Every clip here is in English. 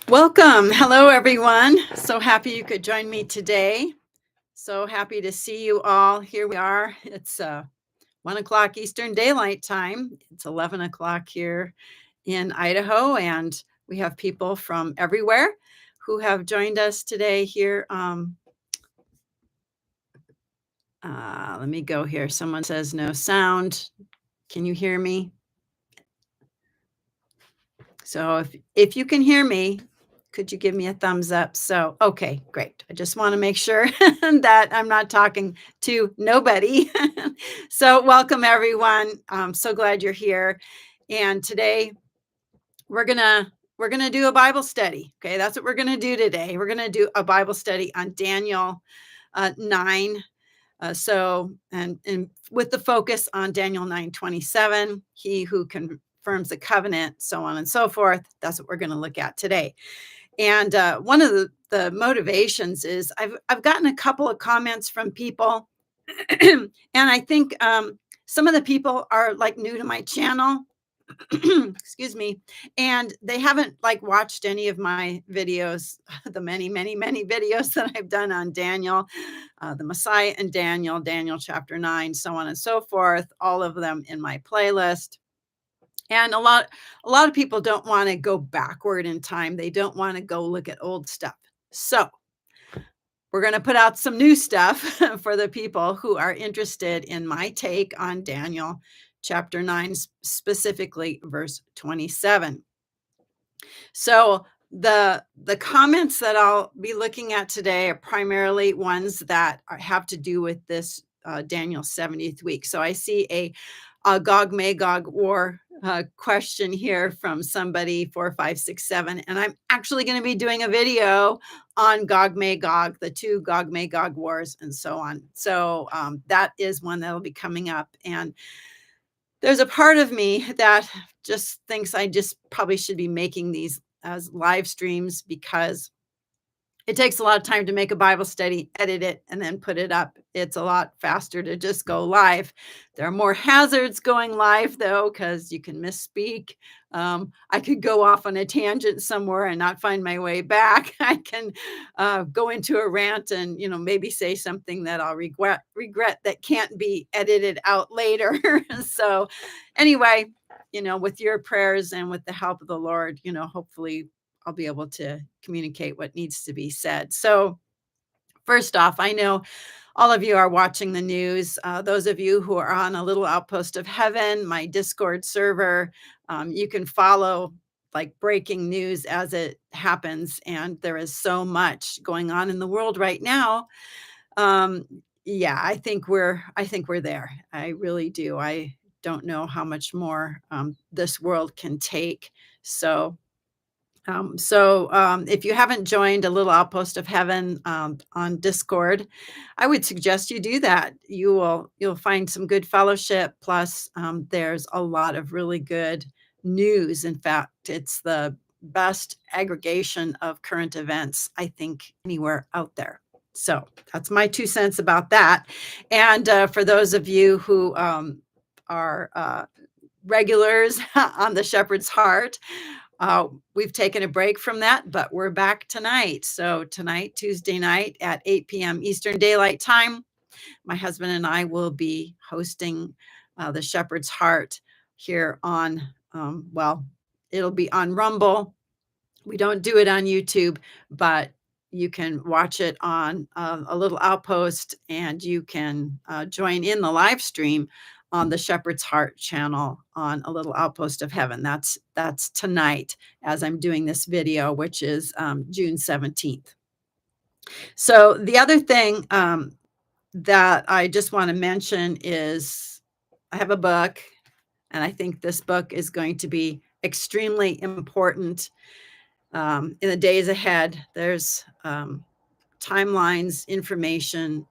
Welcome. Hello, everyone. So happy you could join me today. So happy to see you all. Here we are. It's 1 o'clock Eastern Daylight Time. It's 11 o'clock here in Idaho, and we have people from everywhere who have joined us today here. Let me go here. Someone says no sound. Can you hear me? So if you can hear me, could you give me a thumbs up? So, okay, great. I just want to make sure that I'm not talking to nobody. So, welcome everyone. I'm so glad you're here. And today we're going to do a Bible study. Okay, that's what we're going to do today. We're going to do a Bible study on Daniel 9. And with the focus on Daniel 9:27, he who confirms the covenant, so on and so forth. That's what we're going to look at today. And one of the motivations is I've gotten a couple of comments from people, and I think some of the people are like new to my channel. Excuse me, and they haven't like watched any of my videos, the many videos that I've done on Daniel, the Messiah and Daniel chapter 9, so on and so forth, all of them in my playlist. And a lot of people don't want to go backward in time. They don't want to go look at old stuff. So we're going to put out some new stuff for the people who are interested in my take on Daniel chapter 9, specifically verse 27. So the comments that I'll be looking at today are primarily ones that have to do with this Daniel 70th week. So I see a Gog Magog war question here from somebody 4567, and I'm actually going to be doing a video on Gog Magog, the two Gog Magog wars, and so on. So that is one that'll be coming up, and there's a part of me that just thinks I just probably should be making these as live streams because it takes a lot of time to make a Bible study, edit it, and then put it up. It's a lot faster to just go live. There are more hazards going live, though, because you can misspeak. I could go off on a tangent somewhere and not find my way back. I can go into a rant and, maybe say something that I'll regret that can't be edited out later. So anyway, with your prayers and with the help of the Lord, hopefully I'll be able to communicate what needs to be said. So first off, I know all of you are watching the news. Those of you who are on a little outpost of heaven, my Discord server, you can follow like breaking news as it happens. And there is so much going on in the world right now. Yeah, I think we're there. I really do. I don't know how much more this world can take. So if you haven't joined a little outpost of heaven on Discord, I would suggest you do that. You'll find some good fellowship. Plus, there's a lot of really good news. In fact, it's the best aggregation of current events, I think, anywhere out there. So that's my 2 cents about that. And for those of you who are regulars on the Shepherd's Heart, we've taken a break from that, but we're back tonight. So tonight, Tuesday night at 8 p.m. Eastern Daylight Time, my husband and I will be hosting the Shepherd's Heart here on, it'll be on Rumble. We don't do it on YouTube, but you can watch it on a little outpost, and you can join in the live stream on the Shepherd's Heart channel on a little outpost of heaven. That's tonight as I'm doing this video, which is June 17th. So the other thing that I just want to mention is I have a book, and I think this book is going to be extremely important in the days ahead. There's timelines, information,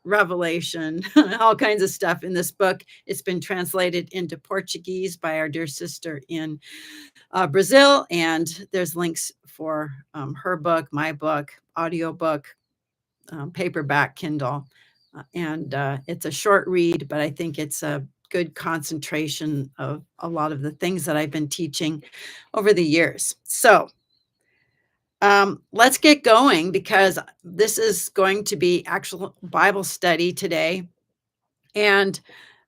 revelation, all kinds of stuff in this book. It's been translated into Portuguese by our dear sister in Brazil, and there's links for her book, my book, audiobook, paperback, Kindle, and it's a short read, but I think it's a good concentration of a lot of the things that I've been teaching over the years. So Let's get going because this is going to be actual Bible study today. And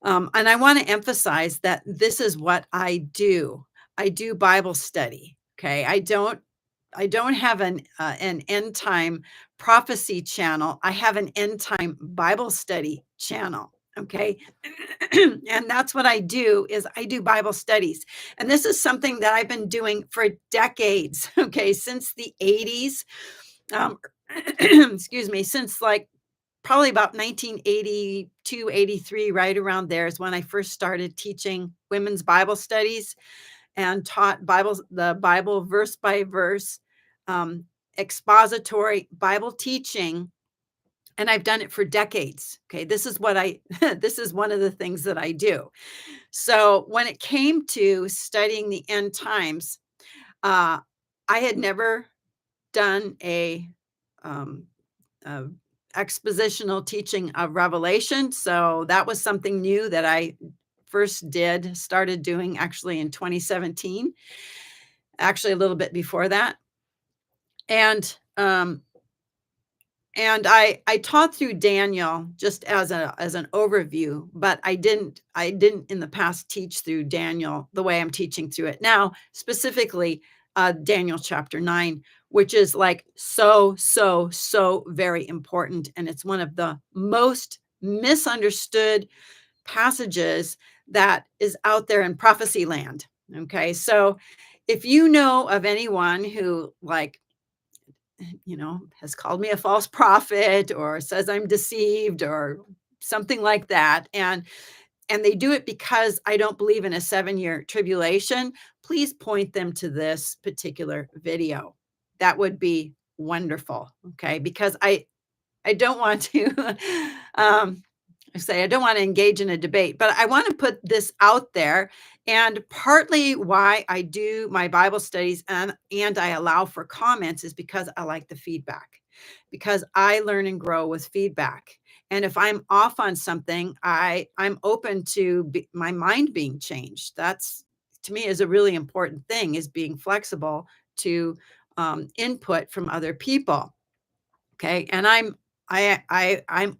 I want to emphasize that this is what I do. I do Bible study. Okay. I don't have an end time prophecy channel. I have an end time Bible study channel. Okay. And that's what I do is I do Bible studies. And this is something that I've been doing for decades. Okay. Since the 80s. Um, excuse me, since like probably about 1982, 83, right around there is when I first started teaching women's Bible studies and taught the Bible verse by verse, um, expository Bible teaching. And I've done it for decades. Okay. This is what this is one of the things that I do. So when it came to studying the end times, uh, I had never done um, a expositional teaching of Revelation. So that was something new that I started doing actually in 2017, actually a little bit before that. And I taught through Daniel just as an overview, but I didn't in the past teach through Daniel the way I'm teaching through it now, specifically Daniel chapter 9, which is like so very important, and it's one of the most misunderstood passages that is out there in prophecy land. Okay, so if you know of anyone who has called me a false prophet or says I'm deceived or something like that. And they do it because I don't believe in a 7-year tribulation. Please point them to this particular video. That would be wonderful. Okay. Because I don't want to um, I don't want to engage in a debate, but I want to put this out there. And partly why I do my Bible studies and I allow for comments is because I like the feedback, because I learn and grow with feedback. And if I'm off on something, I'm open to my mind being changed. That's to me is a really important thing, is being flexible to input from other people. Okay. And I'm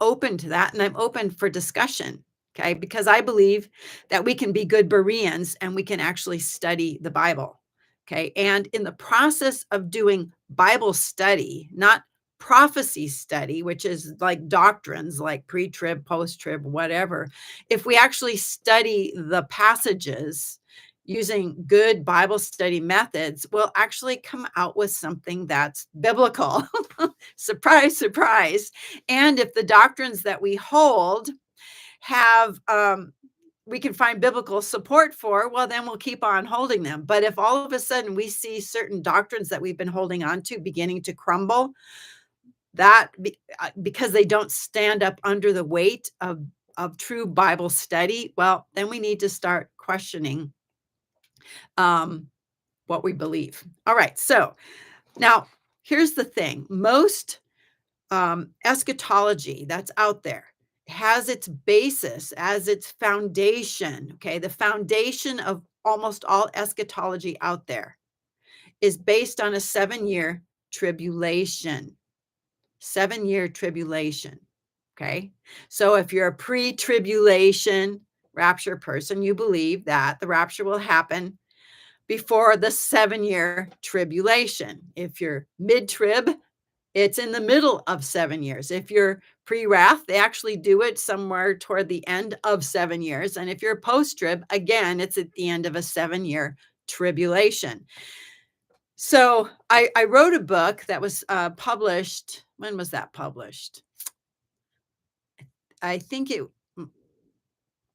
open to that, and I'm open for discussion. Okay. Because I believe that we can be good Bereans and we can actually study the Bible. Okay. And in the process of doing Bible study, not prophecy study, which is like doctrines like pre-trib, post-trib, whatever, if we actually study the passages using good Bible study methods, we'll actually come out with something that's biblical. Surprise, surprise. And if the doctrines that we hold have, we can find biblical support for, well, then we'll keep on holding them. But if all of a sudden we see certain doctrines that we've been holding on to beginning to crumble, because they don't stand up under the weight of true Bible study, well, then we need to start questioning um, what we believe. All right. So now here's the thing. Most eschatology that's out there has its basis as its foundation. Okay. The foundation of almost all eschatology out there is based on a 7-year tribulation. 7-year tribulation. Okay. So if you're a pre tribulation rapture person, you believe that the rapture will happen before the 7-year tribulation. If you're mid trib, it's in the middle of 7 years. If you're pre-wrath, they actually do it somewhere toward the end of 7 years. And if you're post-trib, again, it's at the end of a 7-year tribulation. So I wrote a book that was published. When was that published? I think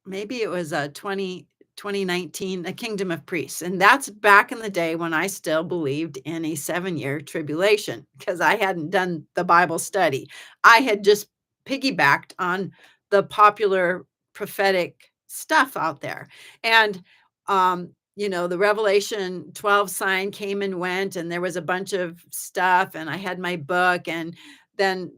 maybe it was 2019, A Kingdom of Priests. And that's back in the day when I still believed in a 7-year tribulation, because I hadn't done the Bible study. I had just piggybacked on the popular prophetic stuff out there. And, the Revelation 12 sign came and went, and there was a bunch of stuff, and I had my book. And then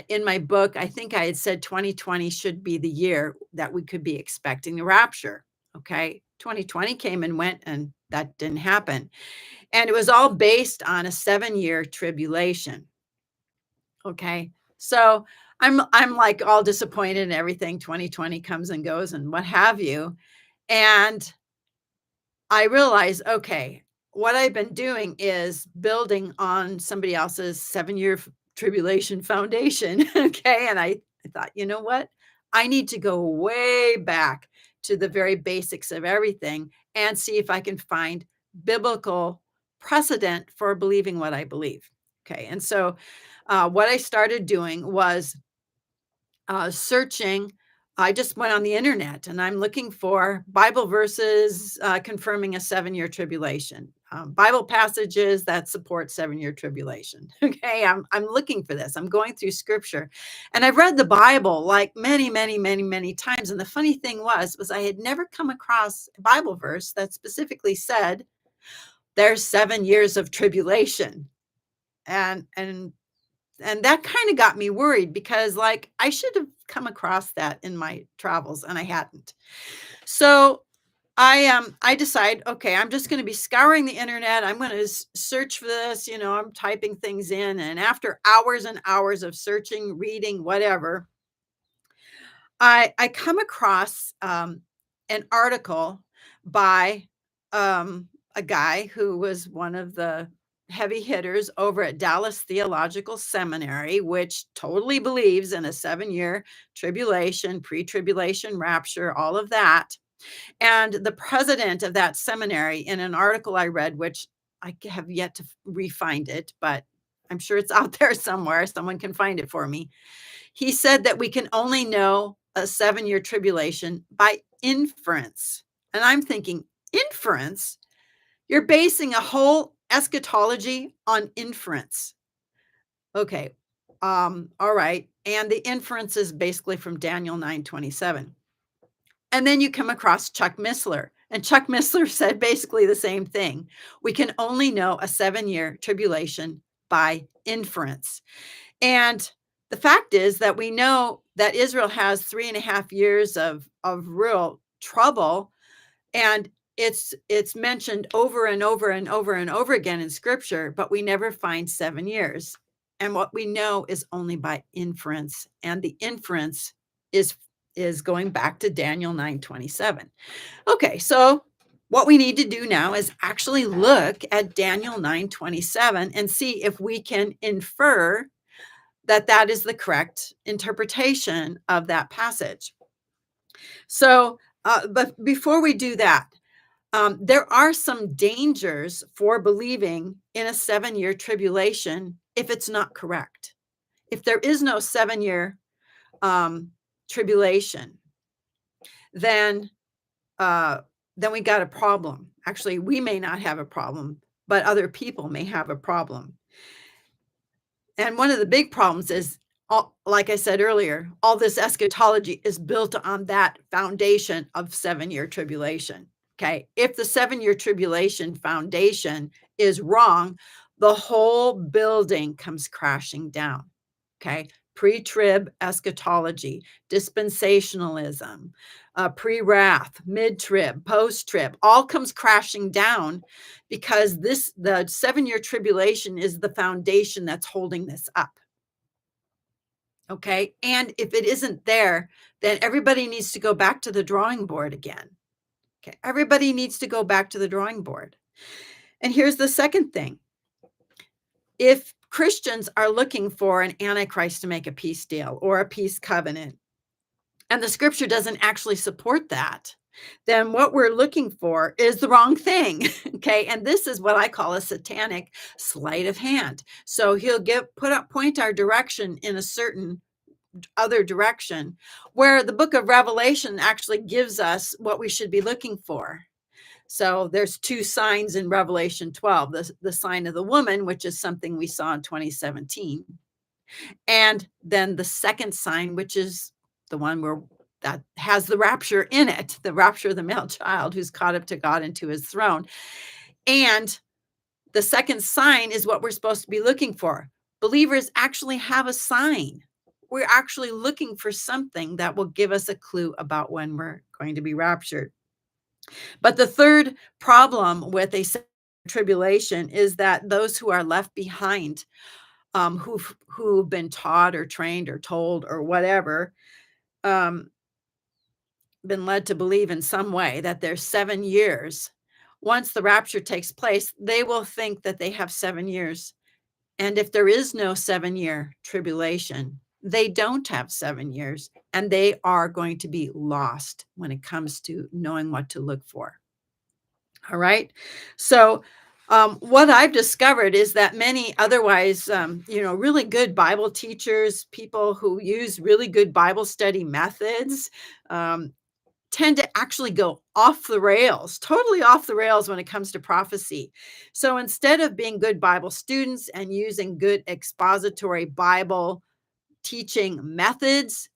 in my book, I think I had said 2020 should be the year that we could be expecting the rapture. Okay. 2020 came and went, and that didn't happen. And it was all based on a 7-year tribulation. Okay. So I'm like all disappointed and everything. 2020 comes and goes and what have you. And I realized, okay, what I've been doing is building on somebody else's 7-year tribulation foundation. Okay. And I thought, you know what? I need to go way back to the very basics of everything and see if I can find biblical precedent for believing what I believe. Okay. And so what I started doing was searching. I just went on the internet and I'm looking for Bible verses confirming a 7-year tribulation, Bible passages that support 7-year tribulation. Okay, I'm looking for this. I'm going through scripture, and I've read the Bible like many, many, many, many times. And the funny thing was I had never come across a Bible verse that specifically said there's 7 years of tribulation, and and that kind of got me worried because like I should have come across that in my travels and I hadn't. So I decide, okay, I'm just going to be scouring the internet. I'm going to search for this, I'm typing things in, and after hours and hours of searching, reading, whatever, I come across an article by a guy who was one of the heavy hitters over at Dallas Theological Seminary, which totally believes in a 7-year tribulation, pre-tribulation rapture, all of that. And the president of that seminary, in an article I read, which I have yet to re-find it, but I'm sure it's out there somewhere. Someone can find it for me. He said that we can only know a 7-year tribulation by inference. And I'm thinking, inference? You're basing a whole eschatology on inference. Okay. All right. And the inference is basically from Daniel 9:27. And then you come across Chuck Missler. And Chuck Missler said basically the same thing. We can only know a 7-year tribulation by inference. And the fact is that we know that Israel has 3.5 years of real trouble, and it's mentioned over and over and over and over again in scripture, but we never find 7 years. And what we know is only by inference, and the inference is going back to Daniel 9:27. Okay, so what we need to do now is actually look at Daniel 9:27 and see if we can infer that that is the correct interpretation of that passage. So, but before we do that, there are some dangers for believing in a 7-year tribulation if it's not correct. If there is no 7-year tribulation, then then we got a problem. Actually, we may not have a problem, but other people may have a problem. And one of the big problems is, like I said earlier, all this eschatology is built on that foundation of 7-year tribulation. Okay. If the 7-year tribulation foundation is wrong, the whole building comes crashing down. Okay. Pre-trib eschatology, dispensationalism, pre-wrath, mid-trib, post-trib, all comes crashing down because the 7-year tribulation is the foundation that's holding this up. Okay. And if it isn't there, then everybody needs to go back to the drawing board again. Okay. Everybody needs to go back to the drawing board. And here's the second thing. If Christians are looking for an Antichrist to make a peace deal or a peace covenant, and the scripture doesn't actually support that, then what we're looking for is the wrong thing. Okay. And this is what I call a satanic sleight of hand. So he'll point our direction in a certain other direction, where the book of Revelation actually gives us what we should be looking for. So there's 2 signs in Revelation 12, the sign of the woman, which is something we saw in 2017. And then the second sign, which is the one where that has the rapture in it, the rapture of the male child who's caught up to God and to his throne. And the second sign is what we're supposed to be looking for. Believers actually have a sign. We're actually looking for something that will give us a clue about when we're going to be raptured. But the third problem with a tribulation is that those who are left behind, who've been taught or trained or told or whatever, um, been led to believe in some way that there's 7 years. Once the rapture takes place, they will think that they have 7 years. And if there is no 7-year tribulation, they don't have 7 years, and they are going to be lost when it comes to knowing what to look for. All right. So, what I've discovered is that many otherwise, really good Bible teachers, people who use really good Bible study methods, um, tend to actually go off the rails, totally off the rails when it comes to prophecy. So instead of being good Bible students and using good expository Bible teaching methods,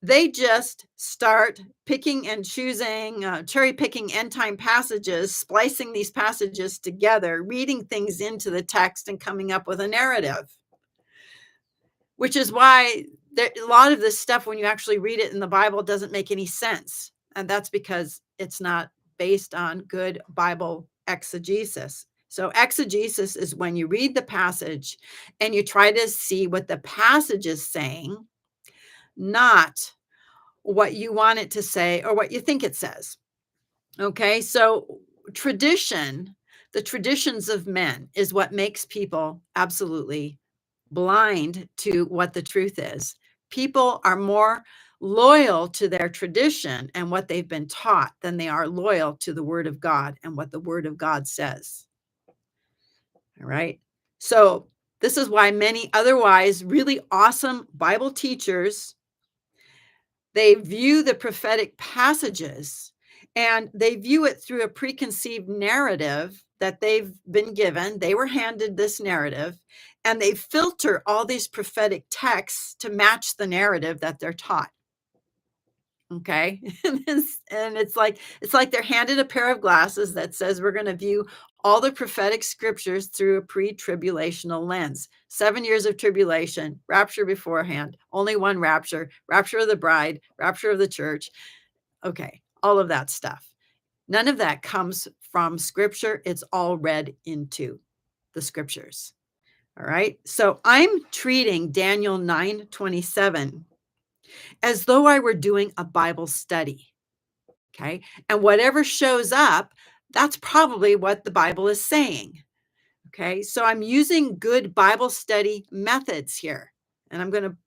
they just start picking and choosing, cherry picking end time passages, splicing these passages together, reading things into the text, and coming up with a narrative. Which is why a lot of this stuff, when you actually read it in the Bible, doesn't make any sense. And that's because it's not based on good Bible exegesis. So, exegesis is when you read the passage and you try to see what the passage is saying, not what you want it to say or what you think it says. Okay. So, the traditions of men is what makes people absolutely blind to what the truth is. People are more loyal to their tradition and what they've been taught than they are loyal to the Word of God and what the Word of God says. All right. So, this is why many otherwise really awesome Bible teachers, they view the prophetic passages and they view it through a preconceived narrative that they've been given. They were handed this narrative and they filter all these prophetic texts to match the narrative that they're taught. Okay. And it's like they're handed a pair of glasses that says we're going to view all the prophetic scriptures through a pre-tribulational lens. 7 years of tribulation, rapture beforehand, only one rapture, rapture of the bride, rapture of the church. Okay, all of that stuff. None of that comes from scripture. It's all read into the scriptures. All right. So I'm treating Daniel 9:27 as though I were doing a Bible study. Okay. And whatever shows up, that's probably what the Bible is saying. Okay. So I'm using good Bible study methods here. And I'm going to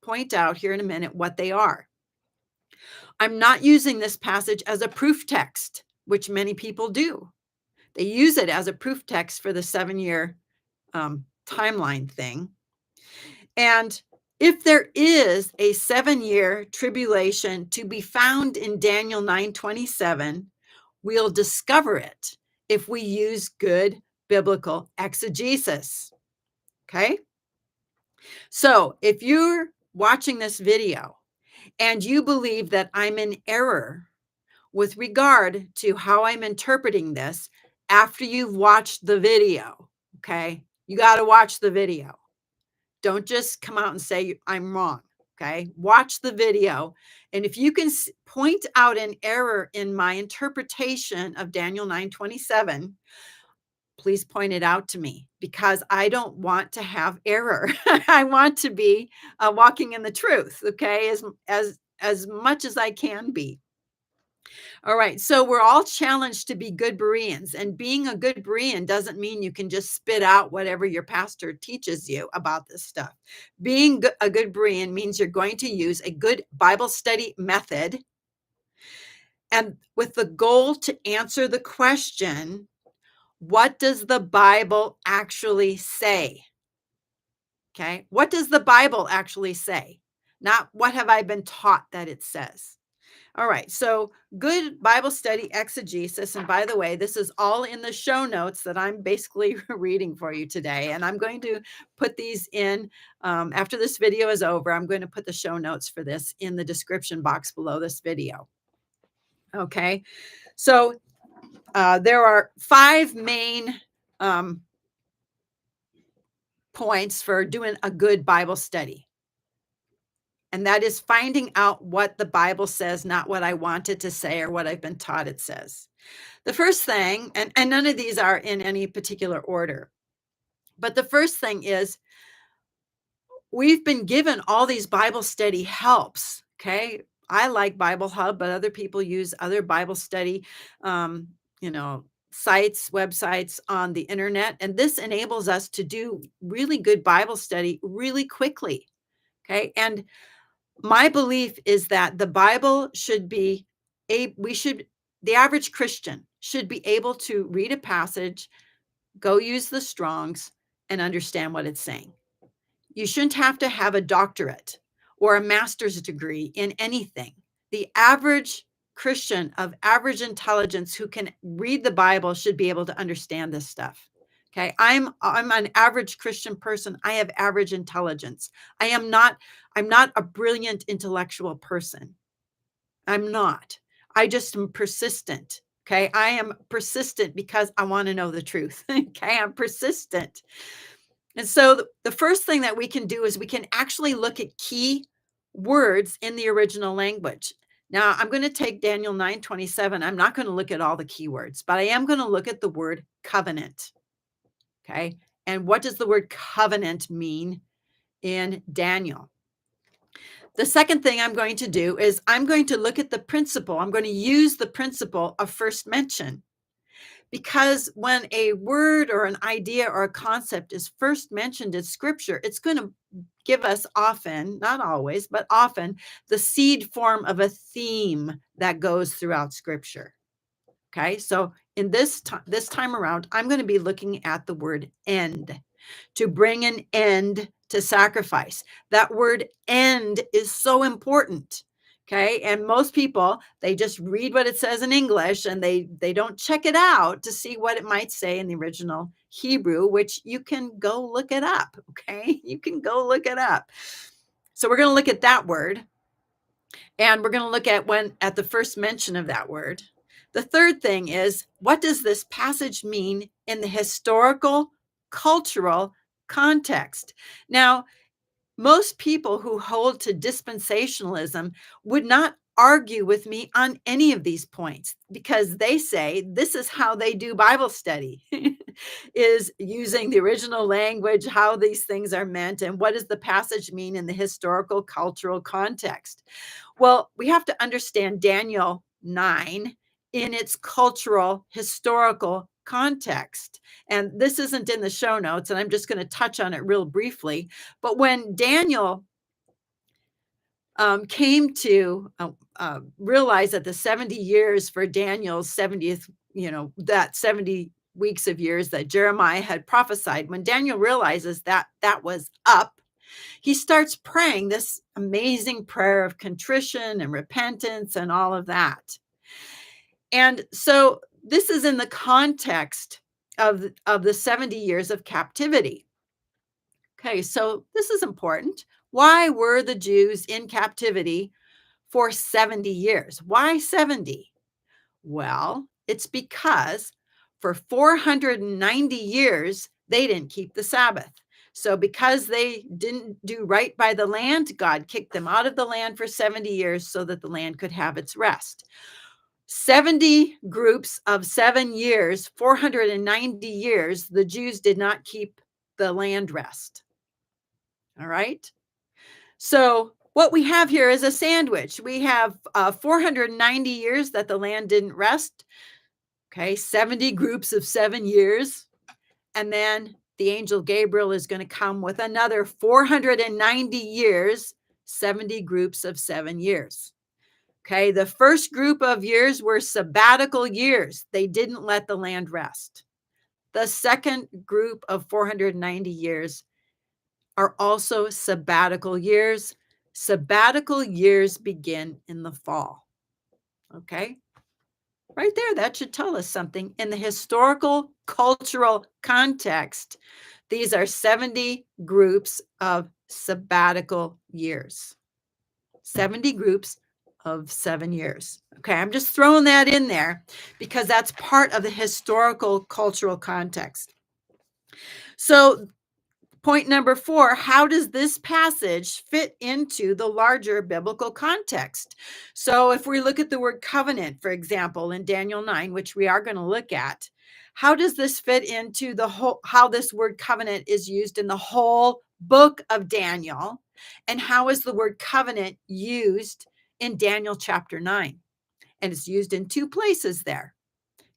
point out here in a minute what they are. I'm not using this passage as a proof text, which many people do. They use it as a proof text for the 7-year timeline thing. And if there is a 7-year tribulation to be found in Daniel 9:27, we'll discover it if we use good biblical exegesis. Okay? So if you're watching this video and you believe that I'm in error with regard to how I'm interpreting this after you've watched the video, okay? You got to watch the video. Don't just come out and say I'm wrong. Okay. Watch the video. And if you can point out an error in my interpretation of Daniel 9:27, please point it out to me because I don't want to have error. I want to be walking in the truth. Okay. As much as I can be. All right. So we're all challenged to be good Bereans. And being a good Berean doesn't mean you can just spit out whatever your pastor teaches you about this stuff. Being a good Berean means you're going to use a good Bible study method and with the goal to answer the question, what does the Bible actually say? Okay. What does the Bible actually say? Not what have I been taught that it says. All right. So good Bible study exegesis. And by the way, this is all in the show notes that I'm basically reading for you today. And I'm going to put these in after this video is over. I'm going to put the show notes for this in the description box below this video. Okay. So there are 5 main points for doing a good Bible study. And that is finding out what the Bible says, not what I want it to say or what I've been taught it says. The first thing, and none of these are in any particular order, but the first thing is we've been given all these Bible study helps. Okay. I like Bible Hub, but other people use other Bible study, um, sites, websites on the internet. And this enables us to do really good Bible study really quickly. Okay. And my belief is that the Bible should be the average Christian should be able to read a passage, go use the Strongs, and understand what it's saying. You shouldn't have to have a doctorate or a master's degree in anything. The average Christian of average intelligence who can read the Bible should be able to understand this stuff. Okay, I'm an average Christian person. I have average intelligence. I'm not a brilliant intellectual person. I'm not. I just am persistent. Okay, I am persistent because I want to know the truth. Okay, I'm persistent. And so the first thing that we can do is we can actually look at key words in the original language. Now, I'm going to take Daniel 9:27. I'm not going to look at all the keywords, but I am going to look at the word covenant. Okay. And what does the word covenant mean in Daniel? The second thing I'm going to do is I'm going to look at the principle. I'm going to use the principle of first mention. Because when a word or an idea or a concept is first mentioned in scripture, it's going to give us often, not always, but often, the seed form of a theme that goes throughout scripture. Okay, so in this time around, I'm going to be looking at the word end, to bring an end to sacrifice. That word end is so important. Okay. And most people, they just read what it says in English and they don't check it out to see what it might say in the original Hebrew, which you can go look it up. Okay. You can go look it up. So we're going to look at that word. And we're going to look at the first mention of that word. The third thing is, what does this passage mean in the historical, cultural context? Now, most people who hold to dispensationalism would not argue with me on any of these points because they say this is how they do Bible study is using the original language, how these things are meant, and what does the passage mean in the historical, cultural context. Well, we have to understand Daniel 9 in its cultural, historical context. And this isn't in the show notes, and I'm just going to touch on it real briefly. But when Daniel came to realize that the 70 years for Daniel's 70th, that 70 weeks of years that Jeremiah had prophesied, when Daniel realizes that that was up, he starts praying this amazing prayer of contrition and repentance and all of that. And so this is in the context of the 70 years of captivity. Okay, so this is important. Why were the Jews in captivity for 70 years? Why 70? Well, it's because for 490 years, they didn't keep the Sabbath. So because they didn't do right by the land, God kicked them out of the land for 70 years so that the land could have its rest. 70 groups of 7 years, 490 years, the Jews did not keep the land rest. All right. So what we have here is a sandwich. We have 490 years that the land didn't rest. Okay, 70 groups of 7 years. And then the angel Gabriel is going to come with another 490 years, 70 groups of 7 years. Okay, the first group of years were sabbatical years. They didn't let the land rest. The second group of 490 years are also sabbatical years. Sabbatical years begin in the fall. Okay, right there, that should tell us something. In the historical, cultural context, these are 70 groups of sabbatical years. 70 groups of 7 years. Okay, I'm just throwing that in there because that's part of the historical, cultural context. So Point number 4, how does this passage fit into the larger biblical context? So if we look at the word covenant, for example, in Daniel 9, which we are going to look at, how does this fit into the whole, how this word covenant is used in the whole book of Daniel? And how is the word covenant used in Daniel chapter 9? And it's used in 2 places there.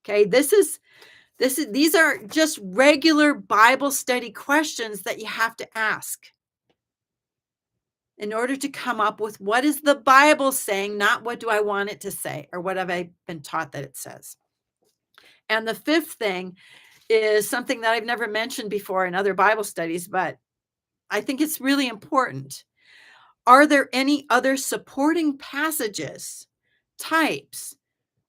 Okay, these are just regular Bible study questions that you have to ask in order to come up with what is the Bible saying, not what do I want it to say or what have I been taught that it says. And the 5th thing is something that I've never mentioned before in other Bible studies, but I think it's really important. Are there any other supporting passages, types,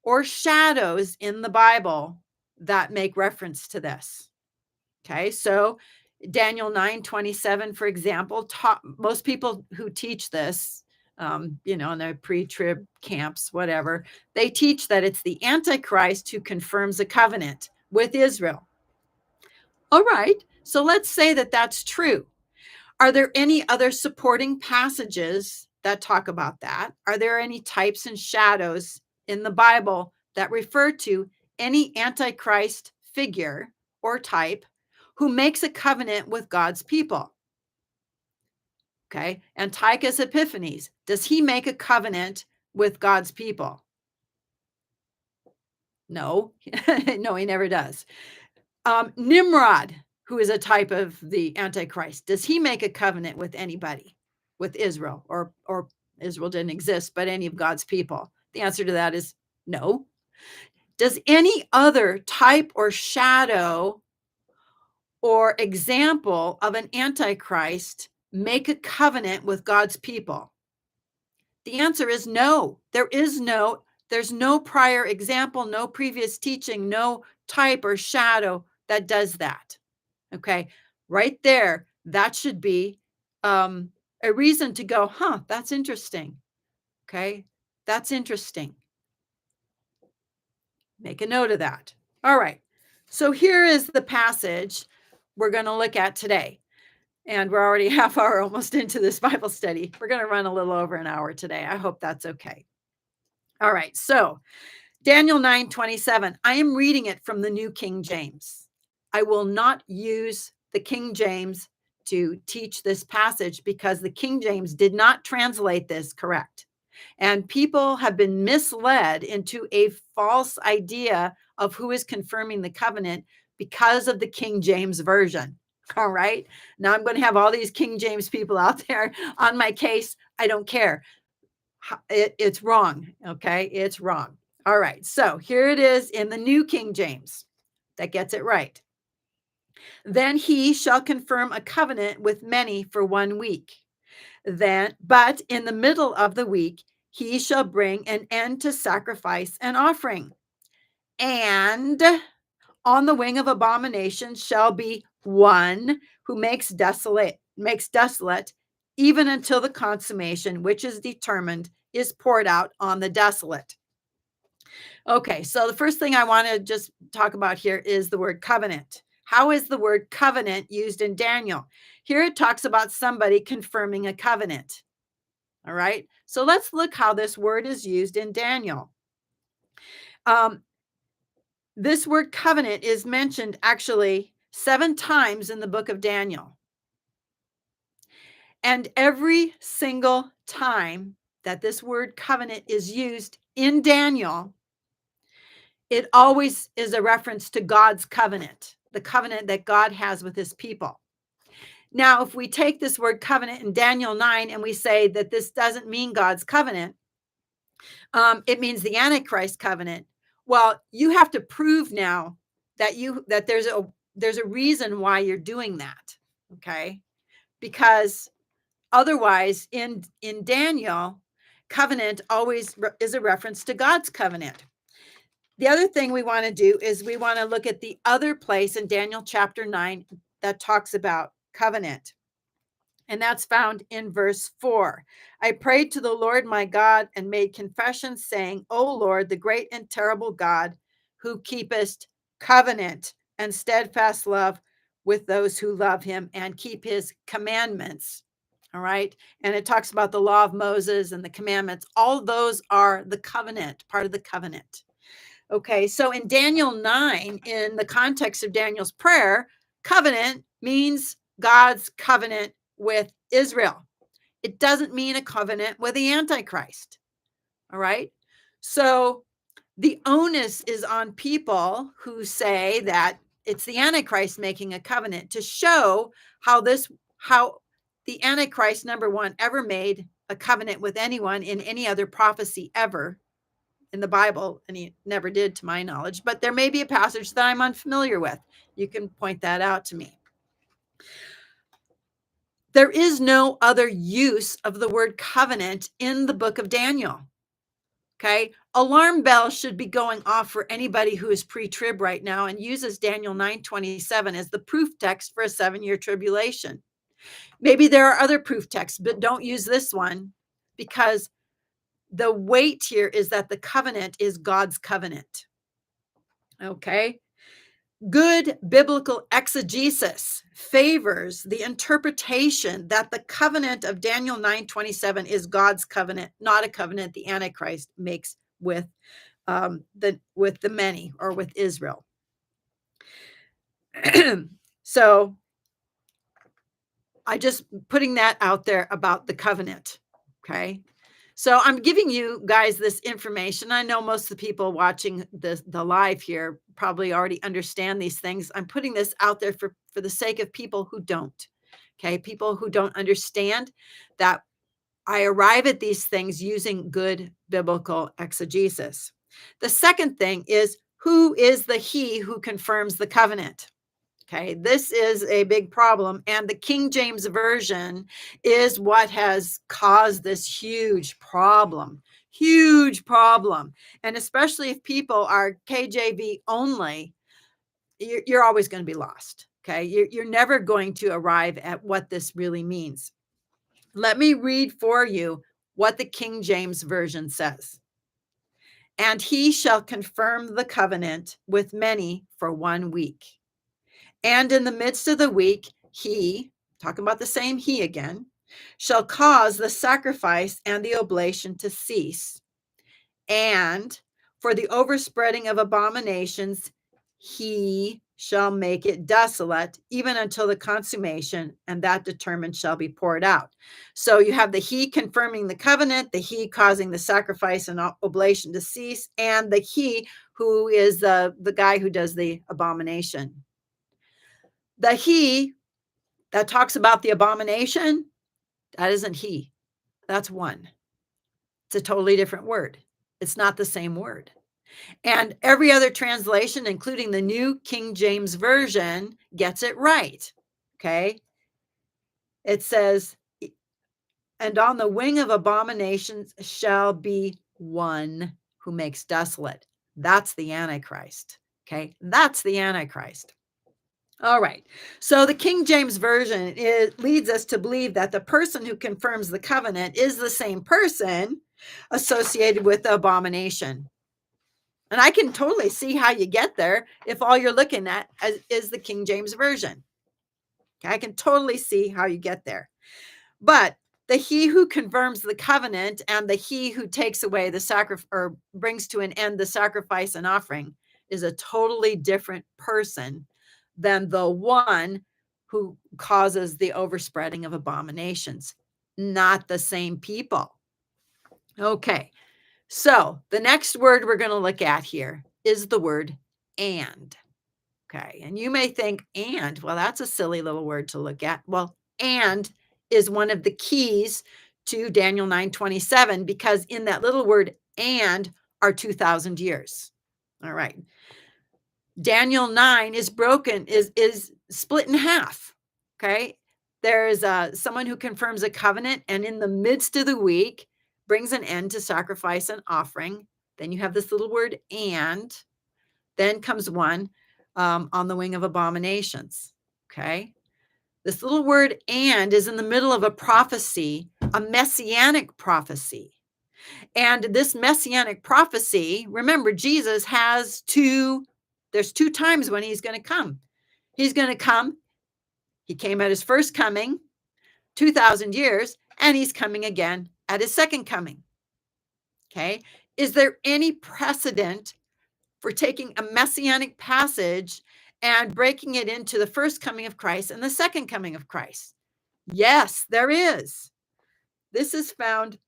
or shadows in the Bible that make reference to this? Okay, so Daniel 9:27, for example, most people who teach this, in their pre-trib camps, whatever, they teach that it's the Antichrist who confirms a covenant with Israel. All right, so let's say that that's true. Are there any other supporting passages that talk about that? Are there any types and shadows in the Bible that refer to any Antichrist figure or type who makes a covenant with God's people? Okay. Antiochus Epiphanes, does he make a covenant with God's people? No, no, he never does. Nimrod, who is a type of the Antichrist, does he make a covenant with anybody, with Israel, or Israel didn't exist, but any of God's people? The answer to that is no. Does any other type or shadow or example of an Antichrist make a covenant with God's people? The answer is no. There's no prior example, no previous teaching, no type or shadow that does that. Okay. Right there, that should be a reason to go, that's interesting. Okay. That's interesting. Make a note of that. All right. So here is the passage we're going to look at today. And we're already half hour almost into this Bible study. We're going to run a little over an hour today. I hope that's okay. All right. So Daniel 9:27. I am reading it from the New King James. I will not use the King James to teach this passage because the King James did not translate this correct. And people have been misled into a false idea of who is confirming the covenant because of the King James version. All right. Now I'm going to have all these King James people out there on my case. I don't care. It's wrong. Okay. It's wrong. All right. So here it is in the New King James that gets it right. Then he shall confirm a covenant with many for 1 week. But in the middle of the week, he shall bring an end to sacrifice and offering. And on the wing of abomination shall be one who makes desolate, even until the consummation, which is determined, is poured out on the desolate. Okay, so the first thing I want to just talk about here is the word covenant. How is the word covenant used in Daniel? Here it talks about somebody confirming a covenant. All right, so let's look how this word is used in Daniel. This word covenant is mentioned actually 7 times in the book of Daniel. And every single time that this word covenant is used in Daniel, it always is a reference to God's covenant, the covenant that God has with his people. Now, if we take this word covenant in Daniel 9 and we say that this doesn't mean God's covenant, it means the Antichrist covenant. Well, you have to prove now that there's a reason why you're doing that, okay? Because otherwise, in Daniel, covenant always is a reference to God's covenant. The other thing we want to do is we want to look at the other place in Daniel chapter 9 that talks about covenant. And that's found in verse 4. I prayed to the Lord my God and made confession, saying, O Lord, the great and terrible God, who keepest covenant and steadfast love with those who love him and keep his commandments. All right. And it talks about the law of Moses and the commandments. All of those are the covenant, part of the covenant. Okay. So in Daniel 9, in the context of Daniel's prayer, covenant means God's covenant with Israel. It doesn't mean a covenant with the Antichrist. All right. So the onus is on people who say that it's the Antichrist making a covenant to show how the Antichrist, number one, ever made a covenant with anyone in any other prophecy ever in the Bible. And he never did, to my knowledge, but there may be a passage that I'm unfamiliar with. You can point that out to me. There is no other use of the word covenant in the book of Daniel. Okay. Alarm bells should be going off for anybody who is pre-trib right now and uses Daniel 9:27 as the proof text for a 7-year tribulation. Maybe there are other proof texts, but don't use this one, because the weight here is that the covenant is God's covenant. Okay. Good biblical exegesis favors the interpretation that the covenant of Daniel 9:27 is God's covenant, not a covenant the Antichrist makes with the many or with Israel. So I just putting that out there about the covenant. Okay. So I'm giving you guys this information. I know most of the people watching the live here probably already understand these things. I'm putting this out there for the sake of people who don't. Okay. People who don't understand that I arrive at these things using good biblical exegesis. The second thing is, who is the he who confirms the covenant? Okay, this is a big problem. And the King James Version is what has caused this huge problem. Huge problem. And especially if people are KJV only, you're always going to be lost. Okay, you're never going to arrive at what this really means. Let me read for you what the King James Version says. And he shall confirm the covenant with many for 1 week. And in the midst of the week, he, talking about the same he again, shall cause the sacrifice and the oblation to cease. And for the overspreading of abominations, he shall make it desolate, even until the consummation, and that determined shall be poured out. So you have the he confirming the covenant, the he causing the sacrifice and oblation to cease, and the he who is the guy who does the abomination. The he that talks about the abomination, that isn't he. That's one. It's a totally different word. It's not the same word. And every other translation, including the New King James Version, gets it right. Okay. It says, and on the wing of abominations shall be one who makes desolate. That's the Antichrist. Okay. That's the Antichrist. All right. So the King James Version leads us to believe that the person who confirms the covenant is the same person associated with the abomination. And I can totally see how you get there if all you're looking at is the King James Version. Okay, I can totally see how you get there. But the he who confirms the covenant and the he who takes away the sacrifice or brings to an end the sacrifice and offering is a totally different person than the one who causes the overspreading of abominations. Not the same people. Okay. So the next word we're going to look at here is the word and. Okay. And you may think, and, well, that's a silly little word to look at. Well, and is one of the keys to Daniel 9:27, because in that little word and are 2,000 years. All right. Daniel 9 is broken, is split in half. Okay. There's someone who confirms a covenant, and in the midst of the week brings an end to sacrifice and offering. Then you have this little word and. Then comes one on the wing of abominations. Okay. This little word and is in the middle of a prophecy, a messianic prophecy. And this messianic prophecy, remember, Jesus has there's two times when he's going to come. He's going to come He came at his first coming, 2,000 years, and he's coming again at his second coming. Okay. Is there any precedent for taking a messianic passage and breaking it into the first coming of Christ and the second coming of Christ? Yes, there is. This is found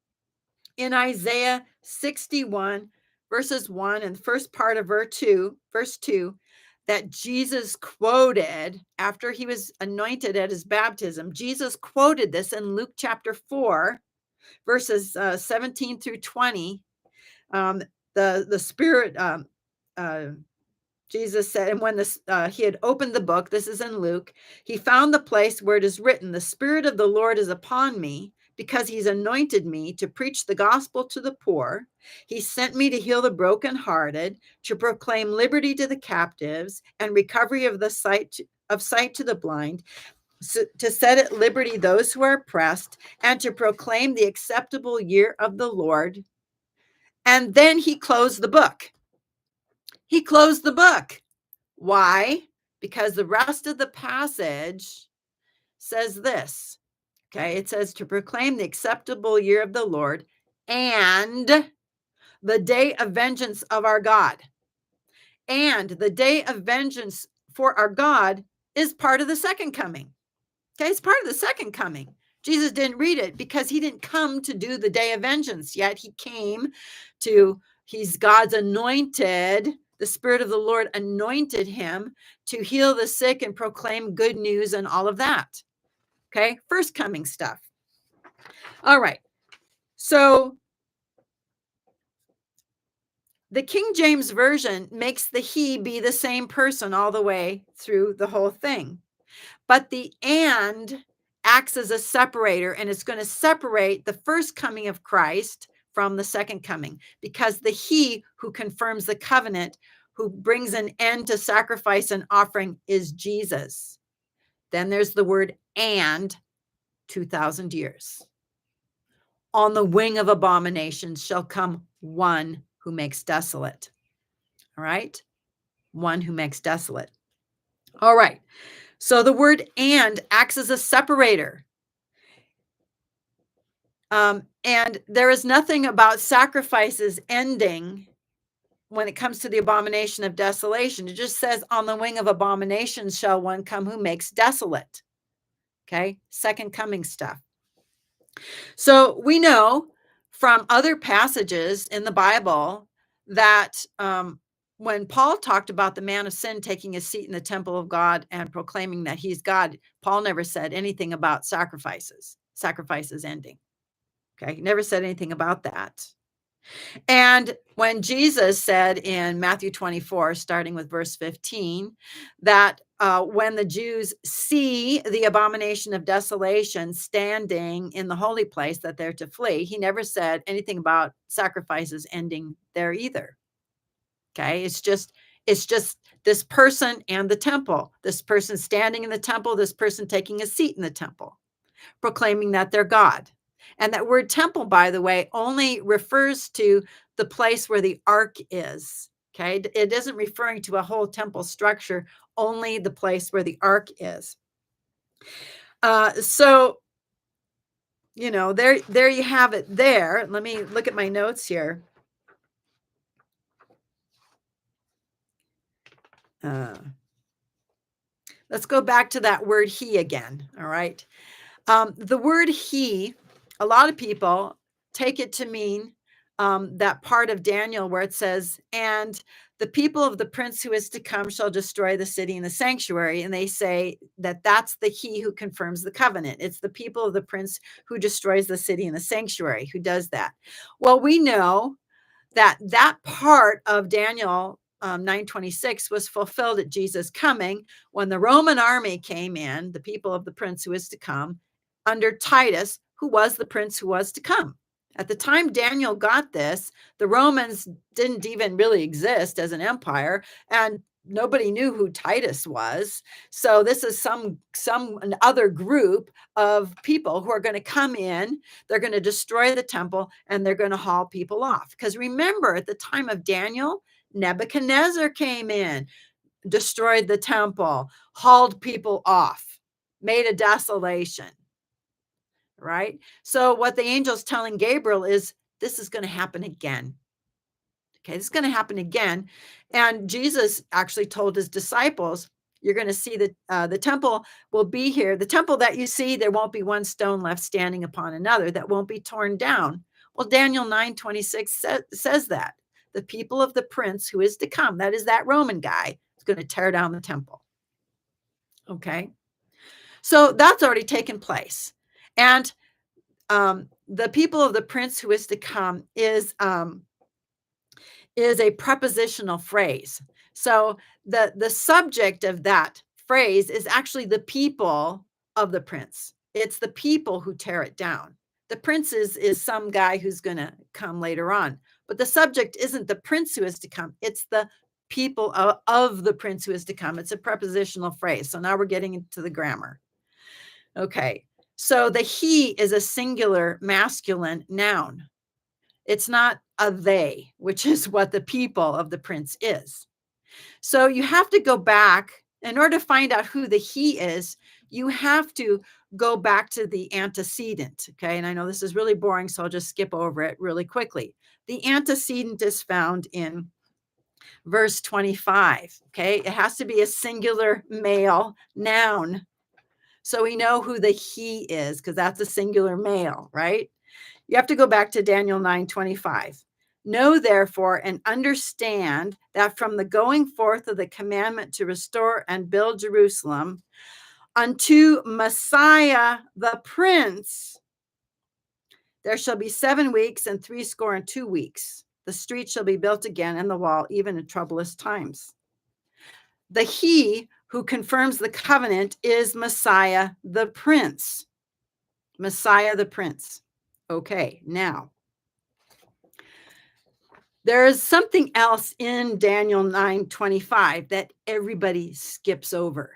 in Isaiah 61, verses 1 and the first part of verse 2, that Jesus quoted after he was anointed at his baptism. Jesus quoted this in Luke chapter 4, verses 17 through 20. The Spirit, Jesus said, and when he had opened the book, this is in Luke, he found the place where it is written, "The Spirit of the Lord is upon me, because he's anointed me to preach the gospel to the poor. He sent me to heal the brokenhearted, to proclaim liberty to the captives, and recovery of sight to the blind, to set at liberty those who are oppressed, and to proclaim the acceptable year of the Lord." And then he closed the book. He closed the book. Why? Because the rest of the passage says this. Okay, it says to proclaim the acceptable year of the Lord and the day of vengeance of our God. And the day of vengeance for our God is part of the second coming. Okay, it's part of the second coming. Jesus didn't read it because he didn't come to do the day of vengeance yet. He came he's God's anointed. The Spirit of the Lord anointed him to heal the sick and proclaim good news and all of that. Okay, first coming stuff. All right. So the King James Version makes the he be the same person all the way through the whole thing. But the and acts as a separator, and it's going to separate the first coming of Christ from the second coming, because the he who confirms the covenant, who brings an end to sacrifice and offering, is Jesus. Then there's the word and 2,000 years. On the wing of abominations shall come one who makes desolate. All right? One who makes desolate. All right. So the word and acts as a separator. And there is nothing about sacrifices ending when it comes to the abomination of desolation. It just says, on the wing of abominations shall one come who makes desolate. Okay, second coming stuff. So we know from other passages in the Bible that when Paul talked about the man of sin taking his seat in the temple of God and proclaiming that he's God, Paul never said anything about sacrifices ending. Okay, he never said anything about that. And when Jesus said in Matthew 24, starting with verse 15, that when the Jews see the abomination of desolation standing in the holy place, that they're to flee, he never said anything about sacrifices ending there either. Okay, it's just this person and the temple, this person standing in the temple, this person taking a seat in the temple, proclaiming that they're God. And that word temple, by the way, only refers to the place where the ark is. Okay. It isn't referring to a whole temple structure, only the place where the ark is. So, there you have it there. Let me look at my notes here. Let's go back to that word he again. All right. The word he, a lot of people take it to mean that part of Daniel where it says, and the people of the prince who is to come shall destroy the city and the sanctuary. And they say that that's the he who confirms the covenant. It's the people of the prince who destroys the city and the sanctuary who does that. Well, we know that part of Daniel 9:26 was fulfilled at Jesus' coming when the Roman army came in, the people of the prince who is to come, under Titus, who was the prince who was to come. At the time Daniel got this, the Romans didn't even really exist as an empire, and nobody knew who Titus was. So this is some other group of people who are going to come in, they're going to destroy the temple, and they're going to haul people off. Because remember, at the time of Daniel, Nebuchadnezzar came in, destroyed the temple, hauled people off. made a desolation, right? So what the angel's telling Gabriel is this is going to happen again. Okay, this is going to happen again. And Jesus actually told his disciples, you're going to see that the temple will be here. The temple that you see, there won't be one stone left standing upon another that won't be torn down. Well, Daniel 9:26 says that. The people of the prince who is to come, that is that Roman guy, is going to tear down the temple. Okay. So that's already taken place. And the people of the prince who is to come is a prepositional phrase. So the subject of that phrase is actually the people of the prince. It's the people who tear it down. The prince is some guy who's going to come later on. But the subject isn't the prince who is to come. It's the people of the prince who is to come. It's a prepositional phrase. So now we're getting into the grammar. Okay. So the he is a singular masculine noun. It's not a they, which is what the people of the prince is. So you have to go back in order to find out who the he is. You have to go back to the antecedent. Okay. And I know this is really boring, so I'll just skip over it really quickly. The antecedent is found in verse 25. Okay. It has to be a singular male noun. So we know who the he is because that's a singular male, right? You have to go back to Daniel 9:25. Know therefore and understand that from the going forth of the commandment to restore and build Jerusalem unto Messiah the Prince, there shall be 7 weeks and 62 weeks. The street shall be built again and the wall, even in troublous times. The he who confirms the covenant is Messiah the Prince. Messiah the Prince. Okay, now there is something else in Daniel 9:25 that everybody skips over.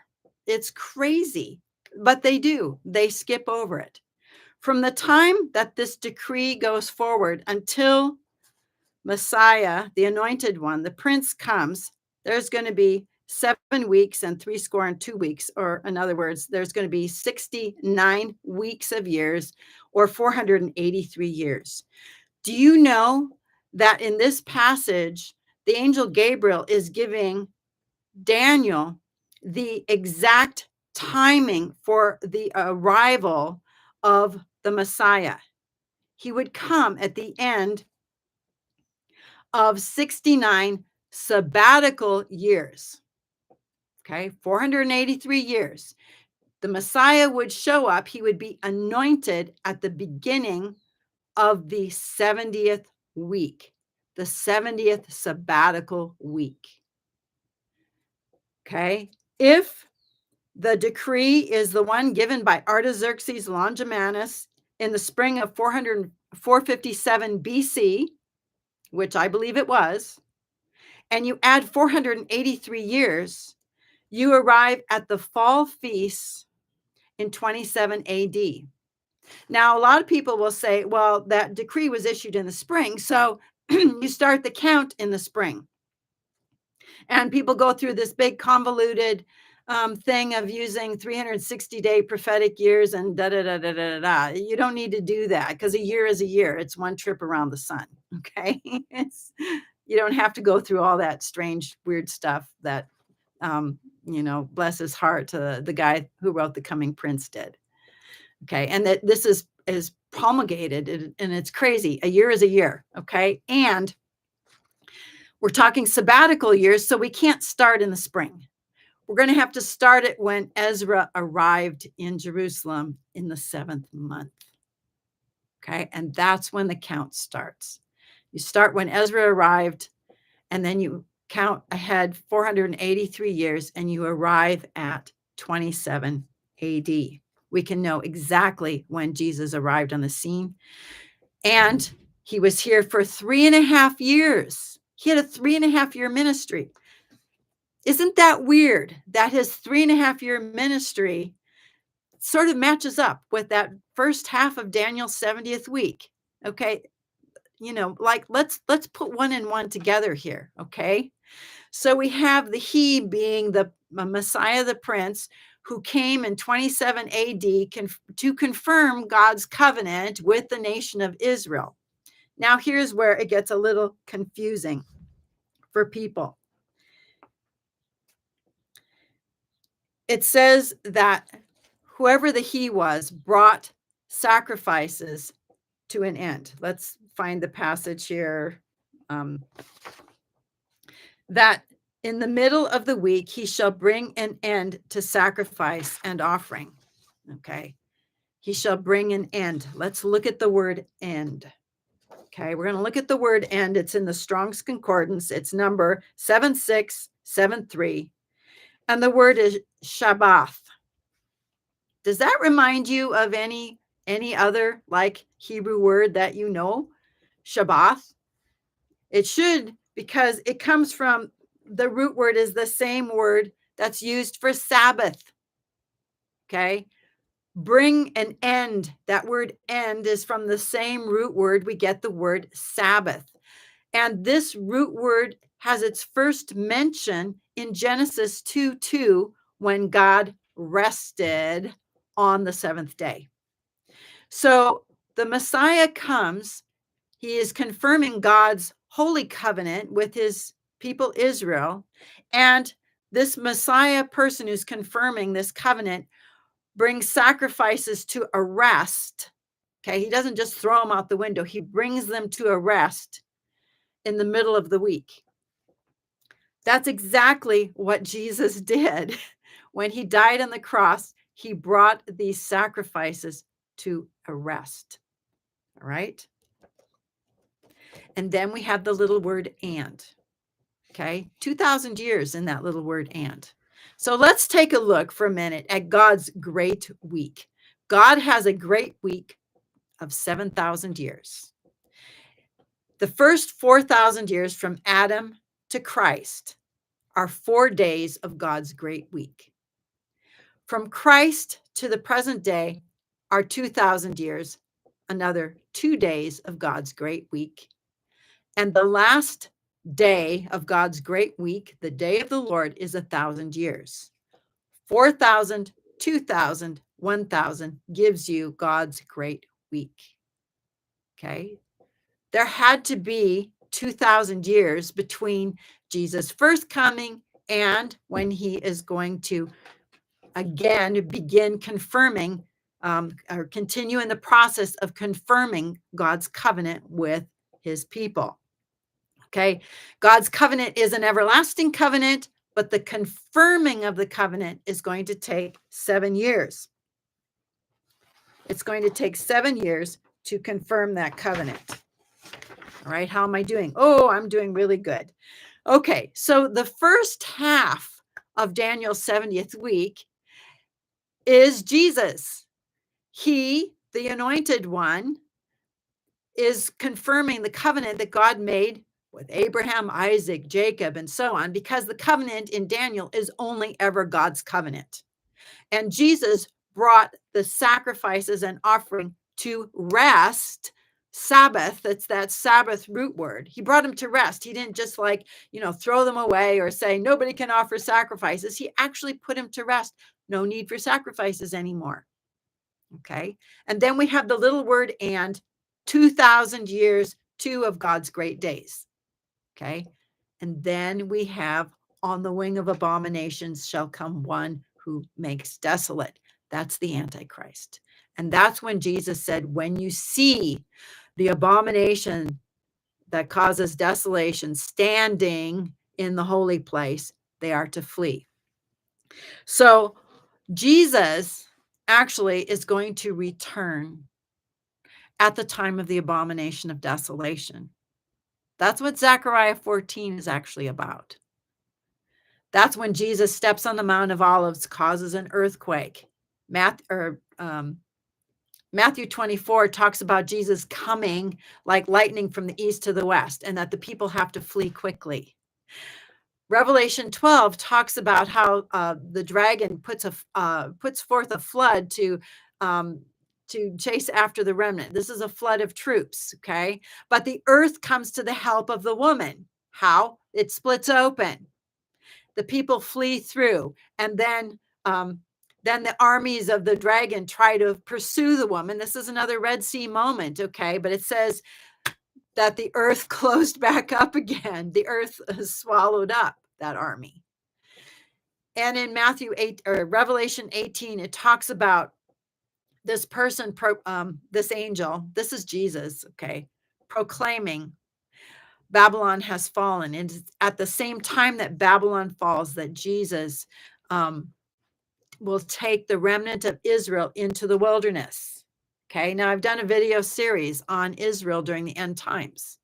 It's crazy, but they do. They skip over it. From the time that this decree goes forward until Messiah, the anointed one, the prince comes, there's going to be 7 weeks and 62 weeks, or in other words, there's going to be 69 weeks of years or 483 years. Do you know that in this passage, the angel Gabriel is giving Daniel the exact timing for the arrival of the Messiah? He would come at the end of 69 sabbatical years. Okay, 483 years. The Messiah would show up. He would be anointed at the beginning of the 70th week, the 70th sabbatical week. Okay. If the decree is the one given by Artaxerxes Longimanus in the spring of 457 BC, which I believe it was, and you add 483 years, you arrive at the fall feast in 27 AD. Now, a lot of people will say, well, that decree was issued in the spring, so you start the count in the spring. And people go through this big convoluted thing of using 360-day prophetic years and da da da da da da. You don't need to do that because a year is a year. It's one trip around the sun. Okay, you don't have to go through all that strange, weird stuff that bless his heart, the guy who wrote The Coming Prince did. Okay, and that this is promulgated and it's crazy. A year is a year. Okay, and we're talking sabbatical years, so we can't start in the spring. We're going to have to start it when Ezra arrived in Jerusalem in the 7th month. Okay, and that's when the count starts. You start when Ezra arrived, and then you count ahead 483 years, and you arrive at 27 AD. We can know exactly when Jesus arrived on the scene. And he was here for 3.5 years. He had a 3.5-year ministry. Isn't that weird that his 3.5-year ministry sort of matches up with that first half of Daniel's 70th week? Okay. Like let's put one and one together here. Okay. So we have the he being the Messiah the Prince, who came in 27 AD to confirm God's covenant with the nation of Israel. Now, here's where it gets a little confusing for people. It says that whoever the he was brought sacrifices to an end. Let's find the passage here. That in the middle of the week, he shall bring an end to sacrifice and offering. Okay. He shall bring an end. Let's look at the word end. Okay. We're going to look at the word end. It's in the Strong's Concordance. It's number 7673. And the word is Shabbath. Does that remind you of any other like Hebrew word that you know? Shabbath? It should, because it comes from, the root word is the same word that's used for Sabbath. Okay. Bring an end. That word end is from the same root word we get the word Sabbath. And this root word has its first mention in Genesis 2:2 when God rested on the seventh day. So the Messiah comes. He is confirming God's holy covenant with his people Israel. And this Messiah person who's confirming this covenant brings sacrifices to a rest. Okay, he doesn't just throw them out the window. He brings them to a rest in the middle of the week. That's exactly what Jesus did. When he died on the cross, he brought these sacrifices to a rest. All right. And then we have the little word and. Okay. 2,000 years in that little word and. So let's take a look for a minute at God's great week. God has a great week of 7,000 years. The first 4,000 years from Adam to Christ are 4 days of God's great week. From Christ to the present day are 2,000 years, another 2 days of God's great week. And the last day of God's great week, the day of the Lord, is 1,000 years. 4,000, 2,000, 1,000 gives you God's great week. Okay. There had to be 2,000 years between Jesus' first coming and when he is going to again begin confirming or continue in the process of confirming God's covenant with his people. Okay. God's covenant is an everlasting covenant, but the confirming of the covenant is going to take 7 years. It's going to take 7 years to confirm that covenant. All right. How am I doing? Oh, I'm doing really good. Okay. So the first half of Daniel's 70th week is Jesus. He, the anointed one, is confirming the covenant that God made with Abraham, Isaac, Jacob, and so on, because the covenant in Daniel is only ever God's covenant. And Jesus brought the sacrifices and offering to rest. Sabbath, that's that Sabbath root word. He brought them to rest. He didn't just throw them away or say nobody can offer sacrifices. He actually put them to rest. No need for sacrifices anymore. Okay. And then we have the little word and 2,000 years, 2 of God's great days. Okay. And then we have on the wing of abominations shall come one who makes desolate. That's the Antichrist. And that's when Jesus said, when you see the abomination that causes desolation standing in the holy place, they are to flee. So Jesus actually is going to return at the time of the abomination of desolation. That's what Zechariah 14 is actually about. That's when Jesus steps on the Mount of Olives, causes an earthquake. Matthew 24 talks about Jesus coming like lightning from the east to the west, and that the people have to flee quickly. Revelation 12 talks about how the dragon puts forth a flood to chase after the remnant. This is a flood of troops, okay? But the earth comes to the help of the woman. How? It splits open. The people flee through, and then the armies of the dragon try to pursue the woman. This is another Red Sea moment, okay? But it says that the earth closed back up again. The earth swallowed up that army. And in Matthew 8 or Revelation 18, it talks about this person, this angel, this is Jesus, okay, proclaiming Babylon has fallen. And at the same time that Babylon falls, that Jesus will take the remnant of Israel into the wilderness. Okay, now I've done a video series on Israel during the end times.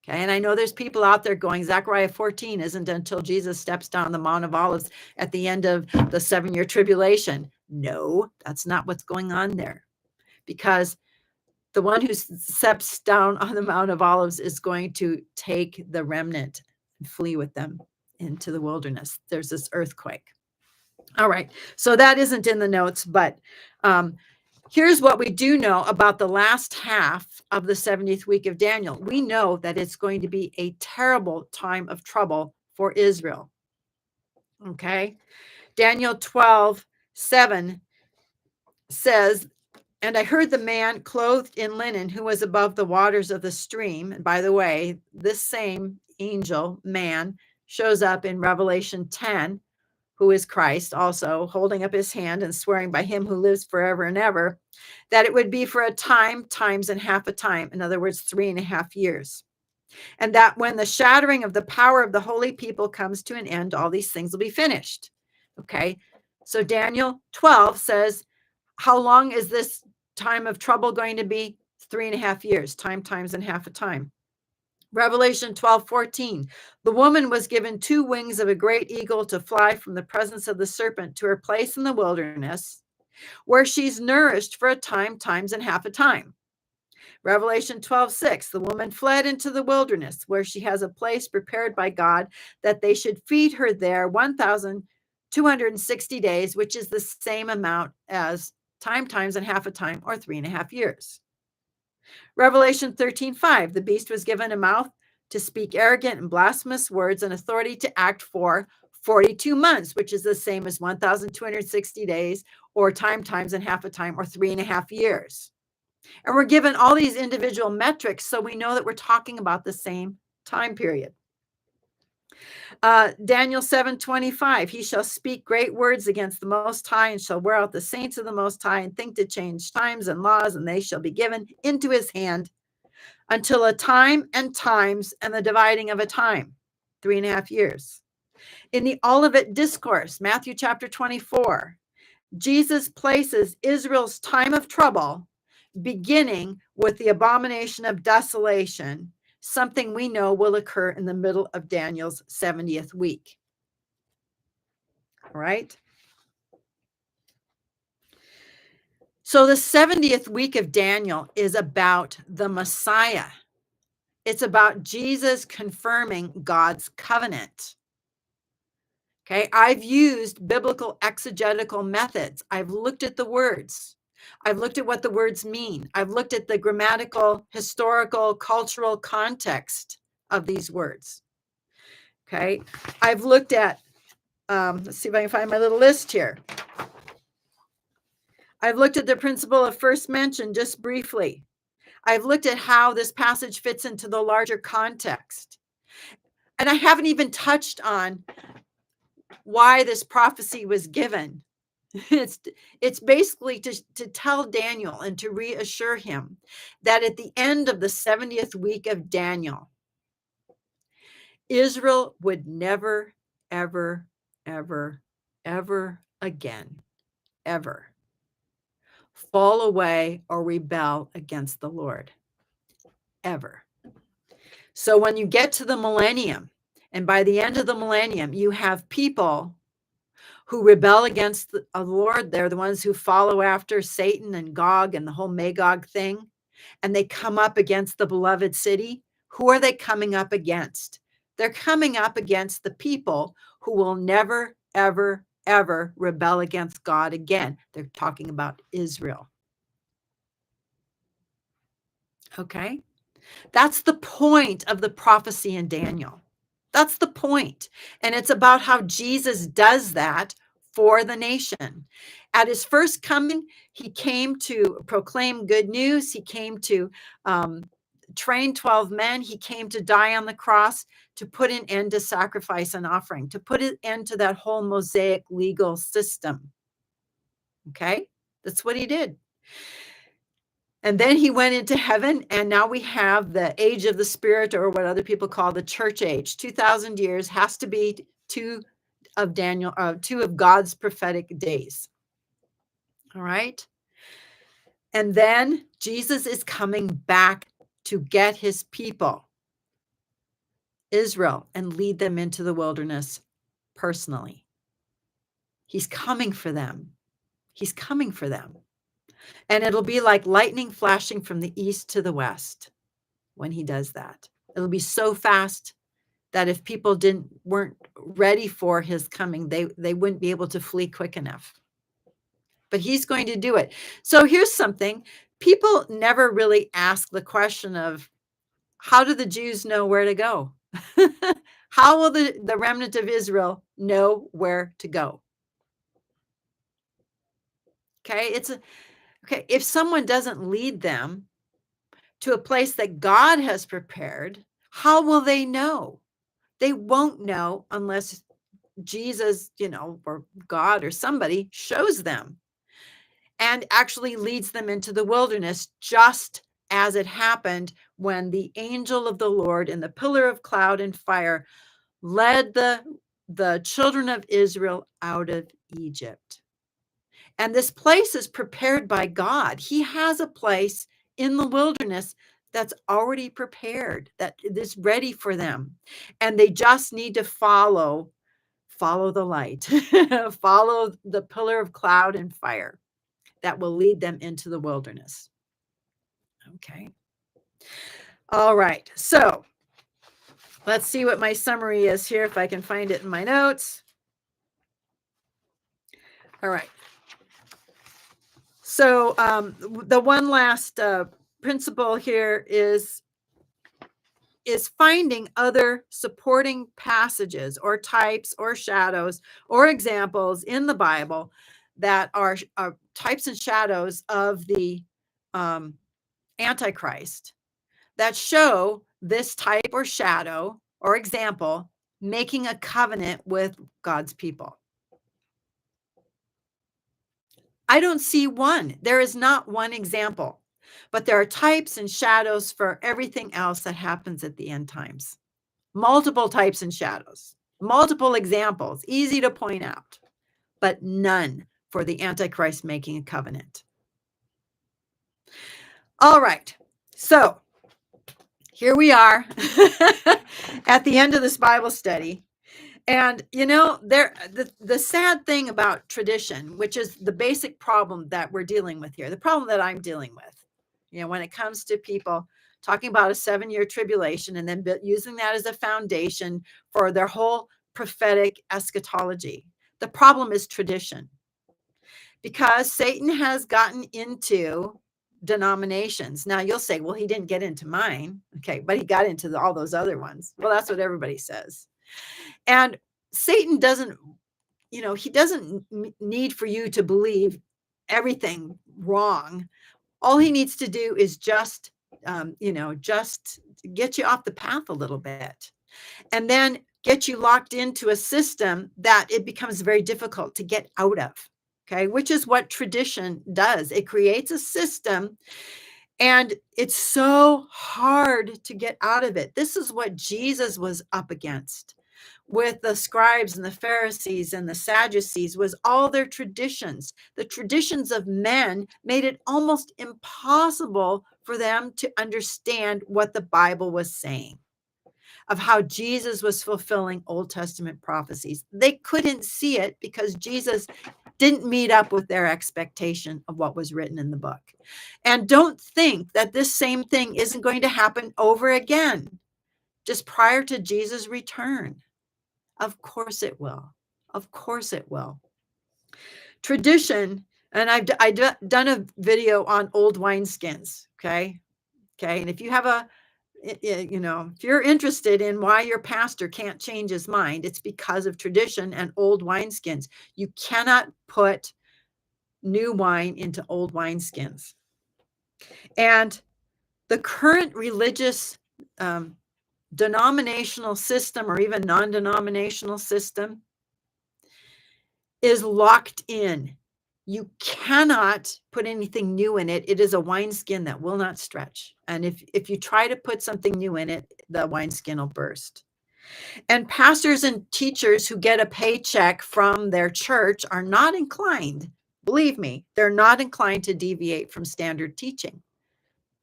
Okay, and I know there's people out there going, Zechariah 14 isn't until Jesus steps down the Mount of Olives at the end of the 7-year tribulation. No, that's not what's going on there. Because the one who steps down on the Mount of Olives is going to take the remnant and flee with them into the wilderness. There's this earthquake. All right, so that isn't in the notes, but here's what we do know about the last half of the 70th week of Daniel. We know that it's going to be a terrible time of trouble for Israel. Okay, Daniel 12:7 says, and I heard the man clothed in linen who was above the waters of the stream. And by the way, this same angel man shows up in Revelation 10, who is Christ, also holding up his hand and swearing by him who lives forever and ever, that it would be for a time, times, and half a time. In other words, 3.5 years. And that when the shattering of the power of the holy people comes to an end, all these things will be finished. Okay. So Daniel 12 says, how long is this time of trouble going to be? 3.5 years, time, times, and half a time. Revelation 12:14, the woman was given 2 wings of a great eagle to fly from the presence of the serpent to her place in the wilderness, where she's nourished for a time, times, and half a time. Revelation 12:6, the woman fled into the wilderness, where she has a place prepared by God that they should feed her there 1,260 days, which is the same amount as time, times, and half a time, or 3.5 years. Revelation 13:5, the beast was given a mouth to speak arrogant and blasphemous words and authority to act for 42 months, which is the same as 1,260 days, or time, times, and half a time, or 3.5 years. And we're given all these individual metrics, so we know that we're talking about the same time period. Daniel 7:25, he shall speak great words against the Most High and shall wear out the saints of the Most High and think to change times and laws, and they shall be given into his hand until a time and times and the dividing of a time, 3.5 years. In the Olivet Discourse, Matthew chapter 24, Jesus places Israel's time of trouble beginning with the abomination of desolation, something we know will occur in the middle of Daniel's 70th week. All right. So the 70th week of Daniel is about the Messiah. It's about Jesus confirming God's covenant. Okay, I've used biblical exegetical methods. I've looked at the words. I've looked at what the words mean. I've looked at the grammatical, historical, cultural context of these words. Okay, I've looked at, let's see if I can find my little list here. I've looked at the principle of first mention just briefly. I've looked at how this passage fits into the larger context. And I haven't even touched on why this prophecy was given. It's basically to tell Daniel and to reassure him that at the end of the 70th week of Daniel, Israel would never, ever, ever, ever again, ever fall away or rebel against the Lord. Ever. So when you get to the millennium, and by the end of the millennium, you have people who rebel against the Lord. They're the ones who follow after Satan and Gog and the whole Magog thing. And they come up against the beloved city. Who are they coming up against? They're coming up against the people who will never, ever, ever rebel against God again. They're talking about Israel. Okay? That's the point of the prophecy in Daniel. That's the point. And it's about how Jesus does that for the nation. At his first coming, he came to proclaim good news. He came to um, train 12 men. He came to die on the cross to put an end to sacrifice and offering, to put an end to that whole Mosaic legal system. Okay? That's what he did. And then he went into heaven, and now we have the age of the Spirit, or what other people call the church age. 2,000 years has to be two of God's prophetic days. All right. And then Jesus is coming back to get his people, Israel, and lead them into the wilderness personally. He's coming for them. He's coming for them. And it'll be like lightning flashing from the east to the west when he does that. It'll be so fast that if people weren't ready for his coming, they wouldn't be able to flee quick enough. But he's going to do it. So here's something. People never really ask the question of, how do the Jews know where to go? How will the remnant of Israel know where to go? Okay, okay. If someone doesn't lead them to a place that God has prepared, how will they know? They won't know unless Jesus, or God or somebody shows them and actually leads them into the wilderness, just as it happened when the angel of the Lord in the pillar of cloud and fire led the children of Israel out of Egypt. And this place is prepared by God. He has a place in the wilderness that's already prepared, that is ready for them. And they just need to follow the light, follow the pillar of cloud and fire that will lead them into the wilderness. Okay. All right. So let's see what my summary is here, if I can find it in my notes. All right. So the one last principle here is finding other supporting passages or types or shadows or examples in the Bible that are types and shadows of the Antichrist that show this type or shadow or example making a covenant with God's people. I don't see one. There is not one example, but there are types and shadows for everything else that happens at the end times. Multiple types and shadows, multiple examples, easy to point out, but none for the Antichrist making a covenant. All right. So here we are at the end of this Bible study. And the sad thing about tradition, which is the basic problem that we're dealing with here, the problem that I'm dealing with, when it comes to people talking about a 7-year tribulation and then using that as a foundation for their whole prophetic eschatology. The problem is tradition, because Satan has gotten into denominations. Now you'll say, well, he didn't get into mine. Okay, but he got into all those other ones. Well, that's what everybody says. And Satan doesn't, he doesn't need for you to believe everything wrong. All he needs to do is just get you off the path a little bit, and then get you locked into a system that it becomes very difficult to get out of. Okay, which is what tradition does. It creates a system, and it's so hard to get out of it. This is what Jesus was up against with the scribes and the Pharisees and the Sadducees, was all their traditions. The traditions of men made it almost impossible for them to understand what the Bible was saying, of how Jesus was fulfilling Old Testament prophecies. They couldn't see it because Jesus didn't meet up with their expectation of what was written in the book. And don't think that this same thing isn't going to happen over again, just prior to Jesus' return. Of course it will. Of course it will. Tradition, and I've done a video on old wineskins, okay? And if you have if you're interested in why your pastor can't change his mind, it's because of tradition and old wineskins. You cannot put new wine into old wineskins. And the current religious denominational system, or even non-denominational system, is locked in. You cannot put anything new in it. It is a wineskin that will not stretch. And if you try to put something new in it, the wineskin will burst. And pastors and teachers who get a paycheck from their church are not inclined, believe me, they're not inclined to deviate from standard teaching.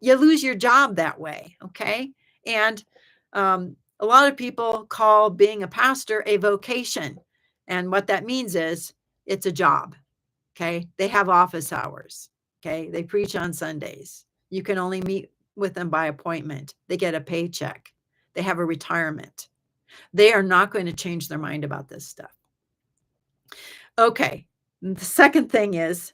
You lose your job that way, okay? And a lot of people call being a pastor a vocation. And what that means is it's a job, okay? They have office hours, okay? They preach on Sundays. You can only meet with them by appointment. They get a paycheck. They have a retirement. They are not going to change their mind about this stuff. Okay, the second thing is,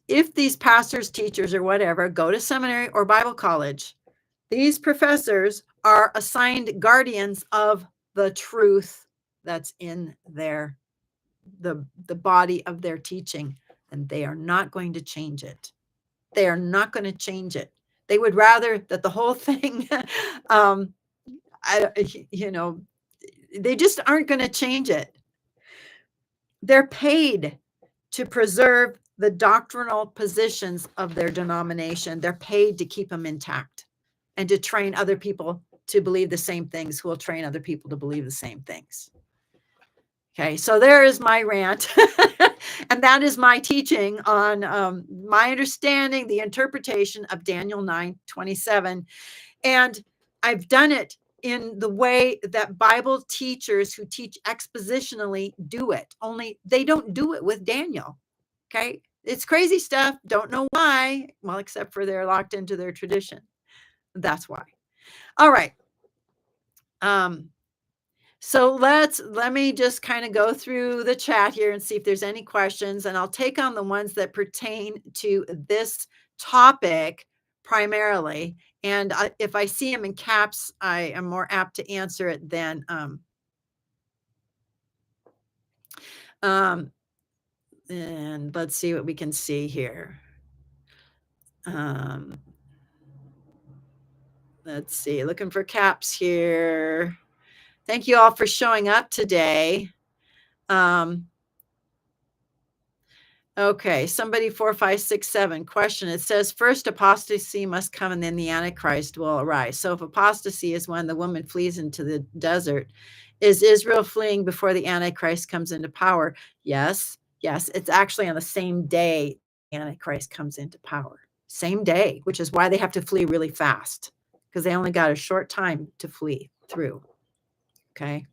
if these pastors, teachers, or whatever go to seminary or Bible college, these professors are assigned guardians of the truth that's in the body of their teaching, and they are not going to change it. They are not going to change it. They would rather that the whole thing, they just aren't going to change it. They're paid to preserve the doctrinal positions of their denomination. They're paid to keep them intact and to train other people to believe the same things, who will train other people to believe the same things. Okay, so there is my rant. And that is my teaching on my understanding, the interpretation of Daniel 9:27. And I've done it in the way that Bible teachers who teach expositionally do it, only they don't do it with Daniel. Okay, it's crazy stuff. Don't know why. Well, except for they're locked into their tradition. That's why. All right. So let me just kind of go through the chat here and see if there's any questions, and I'll take on the ones that pertain to this topic primarily. And if I see them in caps, I am more apt to answer it than and let's see what we can see here. Let's see, looking for caps here. Thank you all for showing up today. Okay, somebody 4567 question. It says first apostasy must come and then the Antichrist will arise. So if apostasy is when the woman flees into the desert, is Israel fleeing before the Antichrist comes into power? Yes, it's actually on the same day the Antichrist comes into power. Same day, which is why they have to flee really fast, because they only got a short time to flee through. Okay.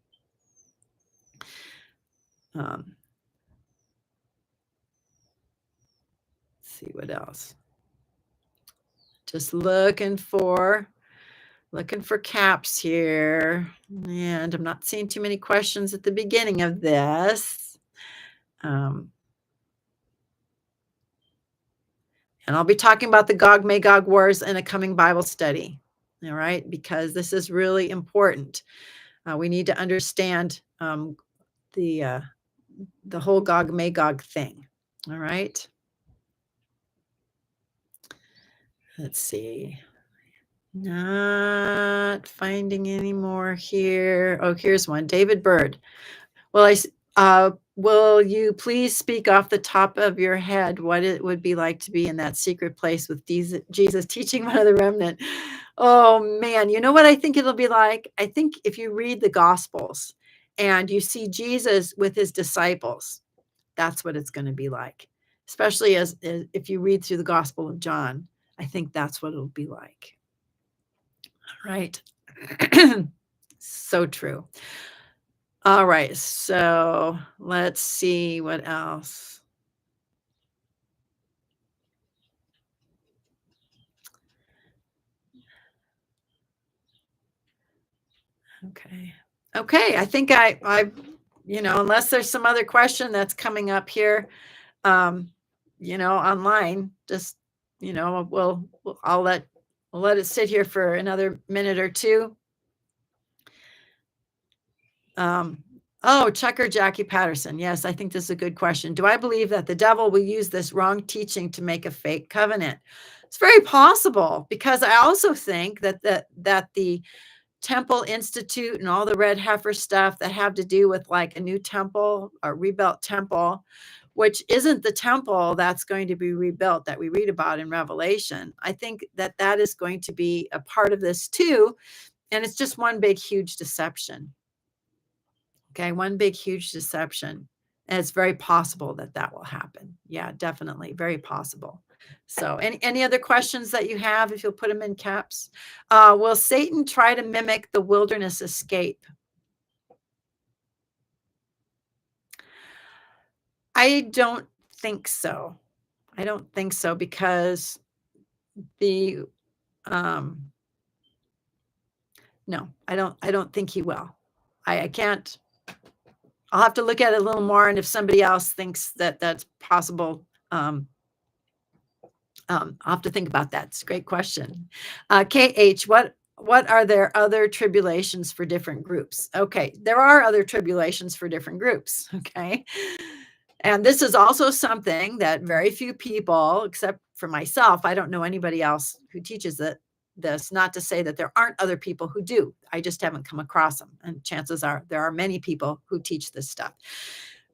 See what else. Just looking for caps here, and I'm not seeing too many questions at the beginning of this. And I'll be talking about the Gog-Magog wars in a coming Bible study, all right, because this is really important. We need to understand the whole Gog-Magog thing, all right? Let's see. Not finding any more here. Oh, here's one. David Bird. Will you please speak off the top of your head what it would be like to be in that secret place with Jesus teaching one of the remnant? Oh, man. You know what I think it'll be like? I think if you read the Gospels and you see Jesus with his disciples, that's what it's going to be like, especially as if you read through the Gospel of John. I think that's what it'll be like. Right. So true. All right. So let's see what else. Okay. Okay. I think I unless there's some other question that's coming up here, online, just, I'll let We'll let it sit here for another minute or two. Chucker Jackie Patterson. Yes, I think this is a good question. Do I believe that the devil will use this wrong teaching to make a fake covenant? It's very possible, because I also think that the Temple Institute and all the red heifer stuff that have to do with like a new temple, a rebuilt temple, which isn't the temple that's going to be rebuilt that we read about in Revelation. I think that that is going to be a part of this too. And it's just one big, huge deception. Okay, one big, huge deception. And it's very possible that that will happen. Yeah, definitely. Very possible. So any other questions that you have, if you'll put them in caps? Will Satan try to mimic the wilderness escape? I don't think so. I don't think so, because the no, I don't think he will. I can't. I'll have to look at it a little more, and if somebody else thinks that that's possible, I'll have to think about that. It's a great question. KH, what are there other tribulations for different groups? Okay, there are other tribulations for different groups. Okay. And this is also something that very few people, except for myself, I don't know anybody else who teaches it. This, not to say that there aren't other people who do. I just haven't come across them. And chances are there are many people who teach this stuff.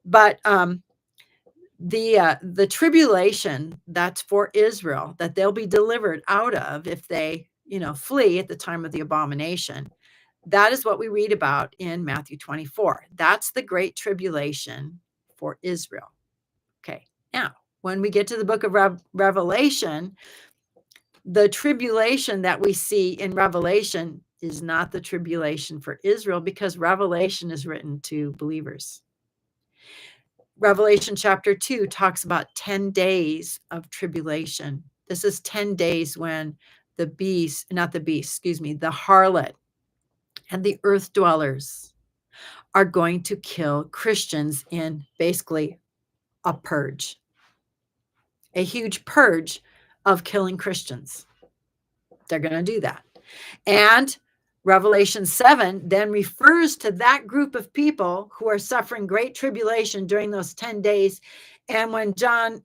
But the tribulation that's for Israel, that they'll be delivered out of if they, flee at the time of the abomination. That is what we read about in Matthew 24. That's the great tribulation for Israel. Okay. Now, when we get to the book of Revelation, the tribulation that we see in Revelation is not the tribulation for Israel, because Revelation is written to believers. Revelation chapter 2 talks about 10 days of tribulation. This is 10 days when the harlot and the earth dwellers are going to kill Christians in basically a purge, a huge purge of killing Christians. They're going to do that. And Revelation 7 then refers to that group of people who are suffering great tribulation during those 10 days. And when John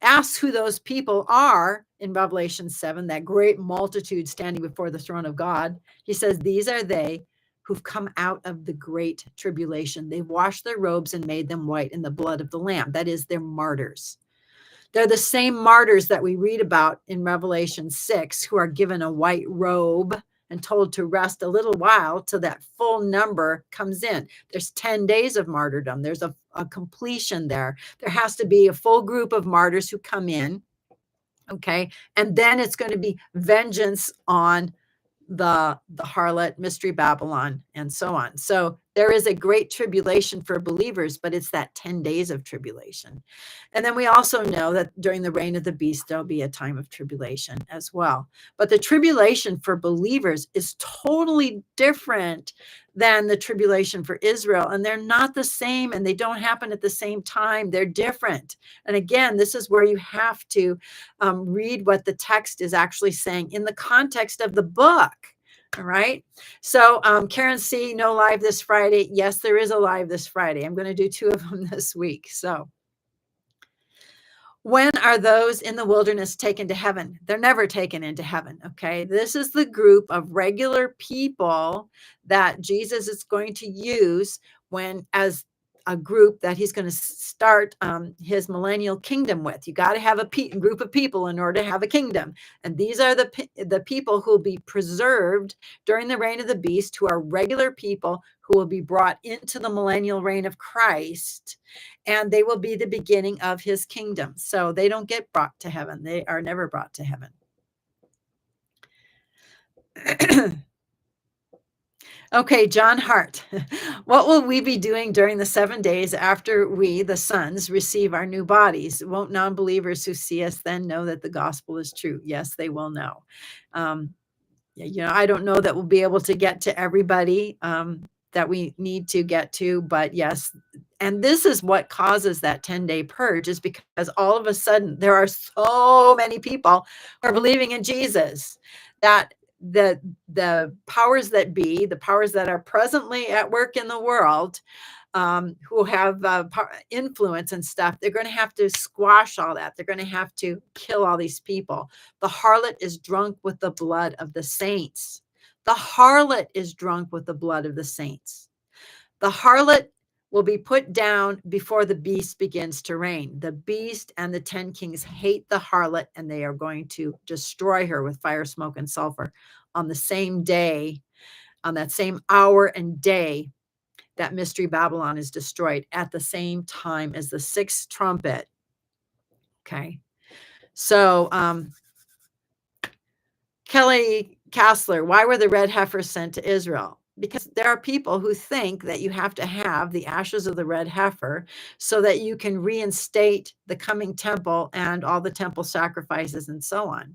asks who those people are in Revelation 7, that great multitude standing before the throne of God, he says, these are they who've come out of the great tribulation. They've washed their robes and made them white in the blood of the Lamb. That is, they're martyrs. They're the same martyrs that we read about in Revelation 6, who are given a white robe and told to rest a little while till that full number comes in. There's 10 days of martyrdom. There's a completion there. There has to be a full group of martyrs who come in. Okay. And then it's going to be vengeance on the harlot, Mystery Babylon, and so on. So there is a great tribulation for believers, but it's that 10 days of tribulation. And then we also know that during the reign of the beast, there'll be a time of tribulation as well. But the tribulation for believers is totally different than the tribulation for Israel. And they're not the same, and they don't happen at the same time. They're different. And again, this is where you have to read what the text is actually saying in the context of the book. All right. So Karen C, no live this Friday. Yes, there is a live this Friday. I'm going to do 2 of them this week. So when are those in the wilderness taken to heaven? They're never taken into heaven. Okay. This is the group of regular people that Jesus is going to use as a group that he's going to start his millennial kingdom with. You got to have a group of people in order to have a kingdom. And these are the people who will be preserved during the reign of the beast, who are regular people who will be brought into the millennial reign of Christ. And they will be the beginning of his kingdom. So they don't get brought to heaven. They are never brought to heaven. Okay, John Hart. What will we be doing during the 7 days after we, the sons, receive our new bodies? Won't non-believers who see us then know that the gospel is true? Yes, they will know. I don't know that we'll be able to get to everybody that we need to get to. But yes, and this is what causes that 10-day purge, is because all of a sudden there are so many people who are believing in Jesus that the powers that be, the powers that are presently at work in the world, who have influence and stuff, they're going to have to squash all that. They're going to have to kill all these people. The harlot is drunk with the blood of the saints. The harlot is drunk with the blood of the saints. The harlot will be put down before the beast begins to reign. The beast and the 10 kings hate the harlot, and they are going to destroy her with fire, smoke, and sulfur on the same day, on that same hour and day that Mystery Babylon is destroyed, at the same time as the 6th trumpet. Okay. So, Kelly Kassler, why were the red heifers sent to Israel? Because there are people who think that you have to have the ashes of the red heifer so that you can reinstate the coming temple and all the temple sacrifices and so on.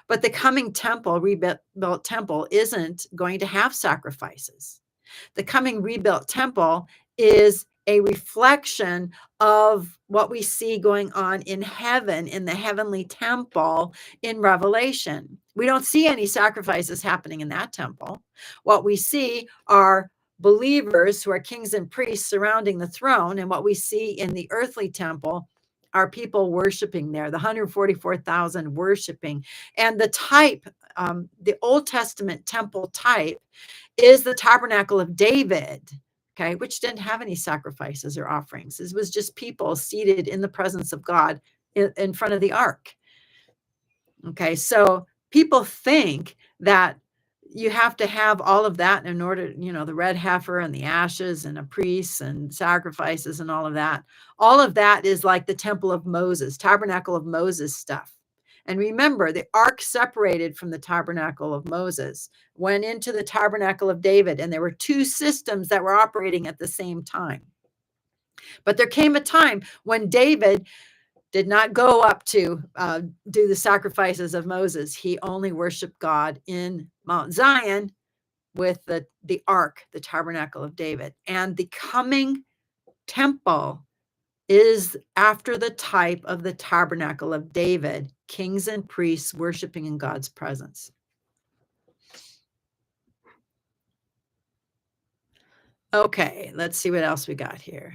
But the coming temple, rebuilt temple, isn't going to have sacrifices. The coming rebuilt temple is a reflection of what we see going on in heaven, in the heavenly temple in Revelation. We don't see any sacrifices happening in that temple. What we see are believers who are kings and priests surrounding the throne. And what we see in the earthly temple are people worshiping there, the 144,000 worshiping. And the type, the Old Testament temple type, is the tabernacle of David, okay, which didn't have any sacrifices or offerings. It was just people seated in the presence of God in front of the ark. Okay, so people think that you have to have all of that in order, the red heifer and the ashes and a priest and sacrifices and all of that. All of that is like the temple of Moses, tabernacle of Moses stuff. And remember, the ark separated from the tabernacle of Moses, went into the tabernacle of David, and there were two systems that were operating at the same time. But there came a time when David did not go up to do the sacrifices of Moses. He only worshiped God in Mount Zion with the ark, the tabernacle of David. And the coming temple is after the type of the tabernacle of David, kings and priests worshiping in God's presence. Okay, let's see what else we got here.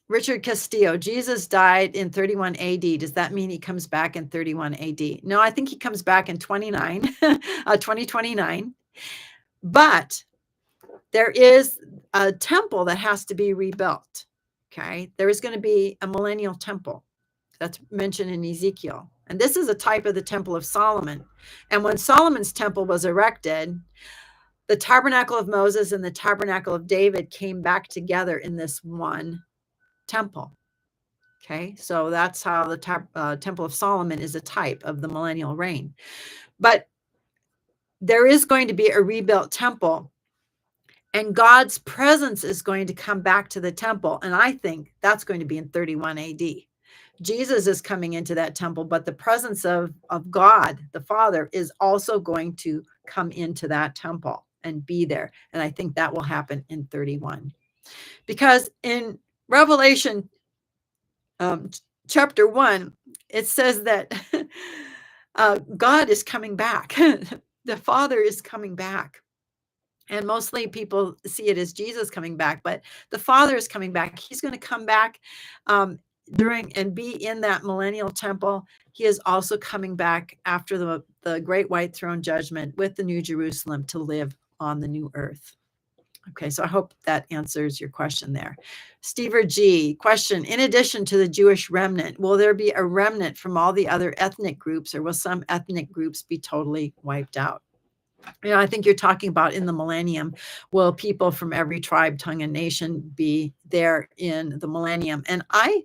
Richard Castillo, Jesus died in 31 AD. Does that mean he comes back in 31 AD? No, I think he comes back in 2029. But there is a temple that has to be rebuilt. Okay, there is going to be a millennial temple that's mentioned in Ezekiel. And this is a type of the Temple of Solomon. And when Solomon's temple was erected, the tabernacle of Moses and the tabernacle of David came back together in this one temple. Okay, so that's how the Temple of Solomon is a type of the millennial reign. But there is going to be a rebuilt temple, and God's presence is going to come back to the temple. And I think that's going to be in 31 AD. Jesus is coming into that temple, but the presence of God, the Father, is also going to come into that temple and be there. And I think that will happen in 31. Because in Revelation chapter 1, it says that God is coming back. The Father is coming back. And mostly people see it as Jesus coming back, but the Father is coming back. He's going to come back during and be in that millennial temple. He is also coming back after the great white throne judgment with the New Jerusalem to live on the new earth. Okay, so I hope that answers your question there. Stever G, question, in addition to the Jewish remnant, will there be a remnant from all the other ethnic groups, or will some ethnic groups be totally wiped out? I think you're talking about in the millennium, will people from every tribe, tongue, and nation be there in the millennium? And I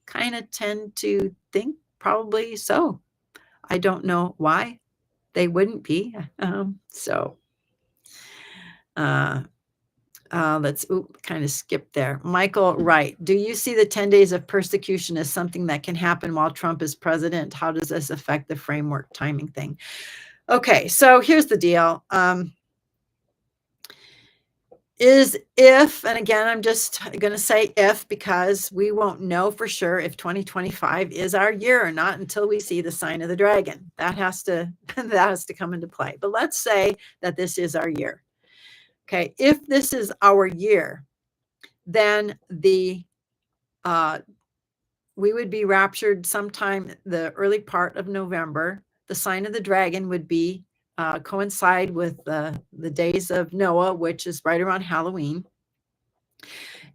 kind of tend to think probably so. I don't know why they wouldn't be. Let's kind of skip there. Michael Wright, do you see the 10 days of persecution as something that can happen while Trump is president? How does this affect the framework timing thing? Okay, so here's the deal. is if, and again, I'm just going to say if, because we won't know for sure if 2025 is our year or not until we see the sign of the dragon. That has to that has to come into play. But let's say that this is our year. Okay, if this is our year, then we would be raptured sometime the early part of November. The sign of the dragon would be coincide with the days of Noah, which is right around Halloween.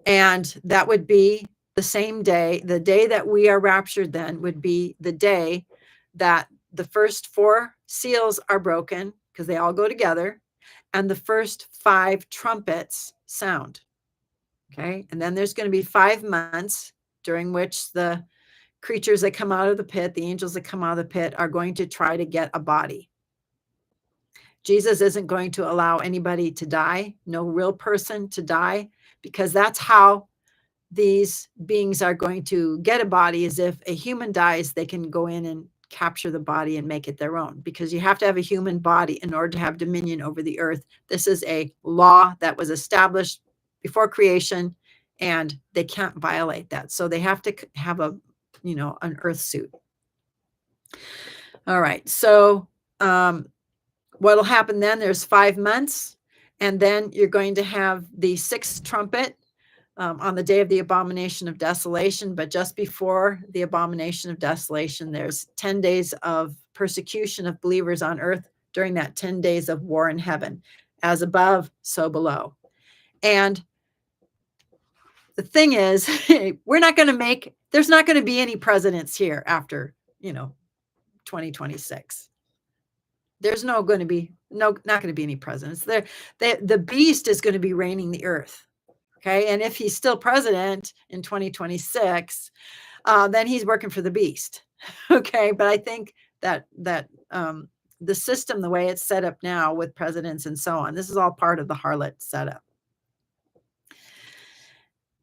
And that would be the same day. The day that we are raptured then would be the day that the first 4 seals are broken, because they all go together, and the first 5 trumpets sound. Okay. And then there's going to be 5 months during which the creatures that come out of the pit, the angels that come out of the pit, are going to try to get a body. Jesus isn't going to allow anybody to die, no real person to die, because that's how these beings are going to get a body. Is if a human dies, they can go in and capture the body and make it their own, because you have to have a human body in order to have dominion over the earth. This is a law that was established before creation, and they can't violate that. So they have to have an earth suit. All right. So what'll happen then, there's 5 months, and then you're going to have the 6th trumpet on the day of the abomination of desolation. But just before the abomination of desolation, there's 10 days of persecution of believers on earth during that 10 days of war in heaven, as above, so below. And the thing is, there's not going to be any presidents here after, 2026. There's not going to be any presidents there. The beast is going to be reigning the earth. Okay. And if he's still president in 2026, then he's working for the beast. Okay. But I think that the system, the way it's set up now with presidents and so on, this is all part of the harlot setup.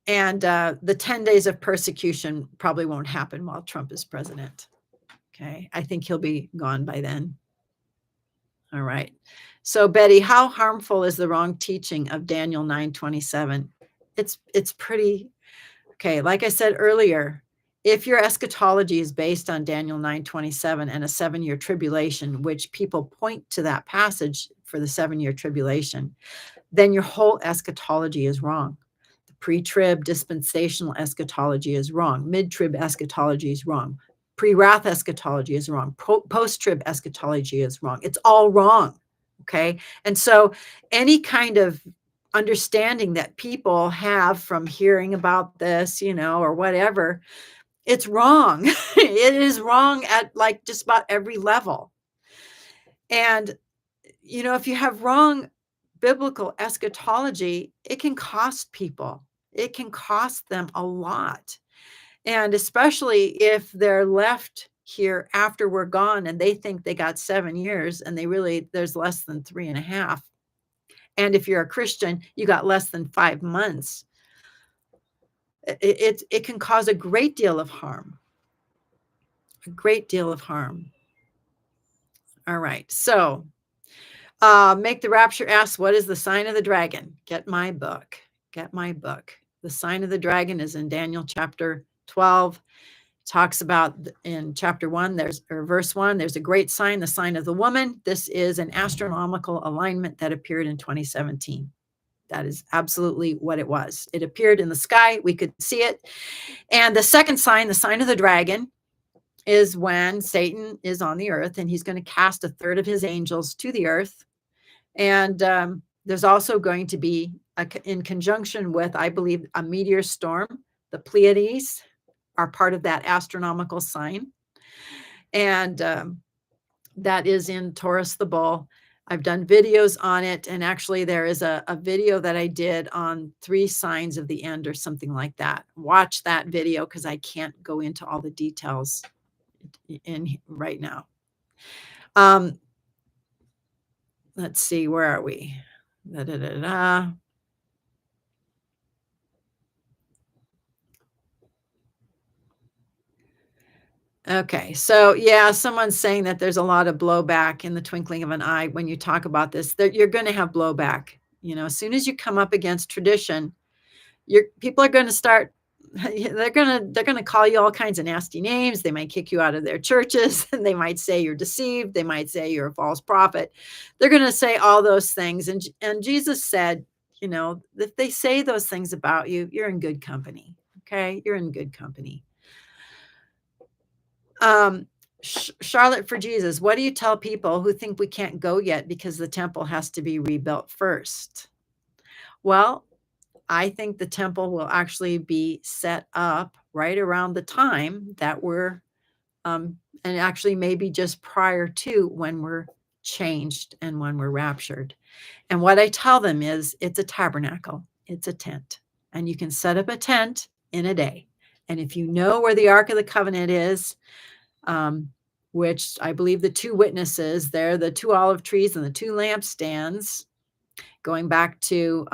And the 10 days of persecution probably won't happen while Trump is president. Okay. I think he'll be gone by then. All right. So Betty, how harmful is the wrong teaching of Daniel 9:27? It's pretty, okay. Like I said earlier, if your eschatology is based on Daniel 9:27 and a 7-year tribulation, which people point to that passage for the 7-year tribulation, then your whole eschatology is wrong. The pre-trib dispensational eschatology is wrong. Mid-trib eschatology is wrong. Pre-wrath eschatology is wrong. Post-trib eschatology is wrong. It's all wrong. Okay. And so any kind of understanding that people have from hearing about this, or whatever, it's wrong. It is wrong at like just about every level. And, if you have wrong biblical eschatology, it can cost people. It can cost them a lot. And especially if they're left here after we're gone and they think they got 7 years and there's less than 3.5. And if you're a Christian, you got less than 5 months. It can cause a great deal of harm. A great deal of harm. All right. So Make the Rapture asks, what is the sign of the dragon? Get my book. Get my book. The sign of the dragon is in Daniel chapter 12. Talks about in chapter 1, verse 1, there's a great sign, the sign of the woman. This is an astronomical alignment that appeared in 2017. That is absolutely what it was. It appeared in the sky. We could see it. And the second sign, the sign of the dragon, is when Satan is on the earth and he's going to cast a third of his angels to the earth. And there's also going to be, in conjunction with, I believe, a meteor storm. The Pleiades are part of that astronomical sign. And that is in Taurus the Bull. I've done videos on it. And actually, there is a video that I did on 3 signs of the end or something like that. Watch that video because I can't go into all the details in right now. Let's see, where are we? Okay, so yeah, someone's saying that there's a lot of blowback in the twinkling of an eye when you talk about this. That you're going to have blowback. As soon as you come up against tradition, people are going to start they're going to call you all kinds of nasty names. They might kick you out of their churches, and they might say you're deceived. They might say you're a false prophet. They're going to say all those things. And Jesus said, if they say those things about you, you're in good company. Okay? You're in good company. Charlotte for Jesus, what do you tell people who think we can't go yet because the temple has to be rebuilt first? Well, I think the temple will actually be set up right around the time that we're, and actually maybe just prior to when we're changed and when we're raptured. And what I tell them is it's a tabernacle, it's a tent, and you can set up a tent in a day. And if you know where the Ark of the Covenant is, which I believe the two witnesses there, the two olive trees and the two lampstands, going back to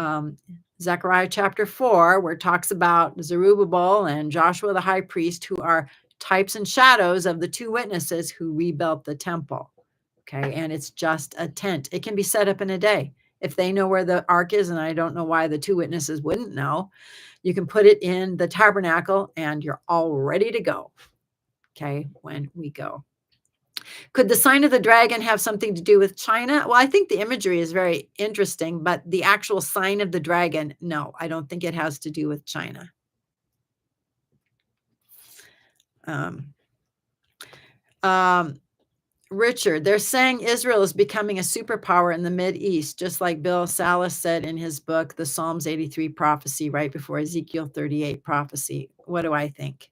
Zechariah chapter 4, where it talks about Zerubbabel and Joshua the high priest, who are types and shadows of the two witnesses who rebuilt the temple. Okay, and it's just a tent. It can be set up in a day. If they know where the ark is, and I don't know why the two witnesses wouldn't know, you can put it in the tabernacle and you're all ready to go. Okay, when we go. Could the sign of the dragon have something to do with China? Well, I think the imagery is very interesting, but the actual sign of the dragon, no, I don't think it has to do with China. Richard, they're saying Israel is becoming a superpower in the Mideast, just like Bill Salas said in his book, The Psalms 83 Prophecy, right before Ezekiel 38 Prophecy. What do I think?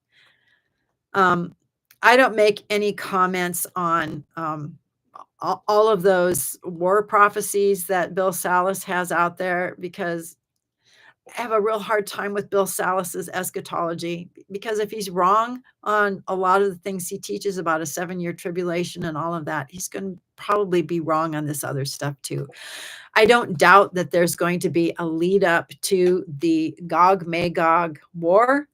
I don't make any comments on all of those war prophecies that Bill Salas has out there, because I have a real hard time with Bill Salas's eschatology, because if he's wrong on a lot of the things he teaches about a 7-year tribulation and all of that, he's going to probably be wrong on this other stuff too. I don't doubt that there's going to be a lead up to the Gog-Magog war,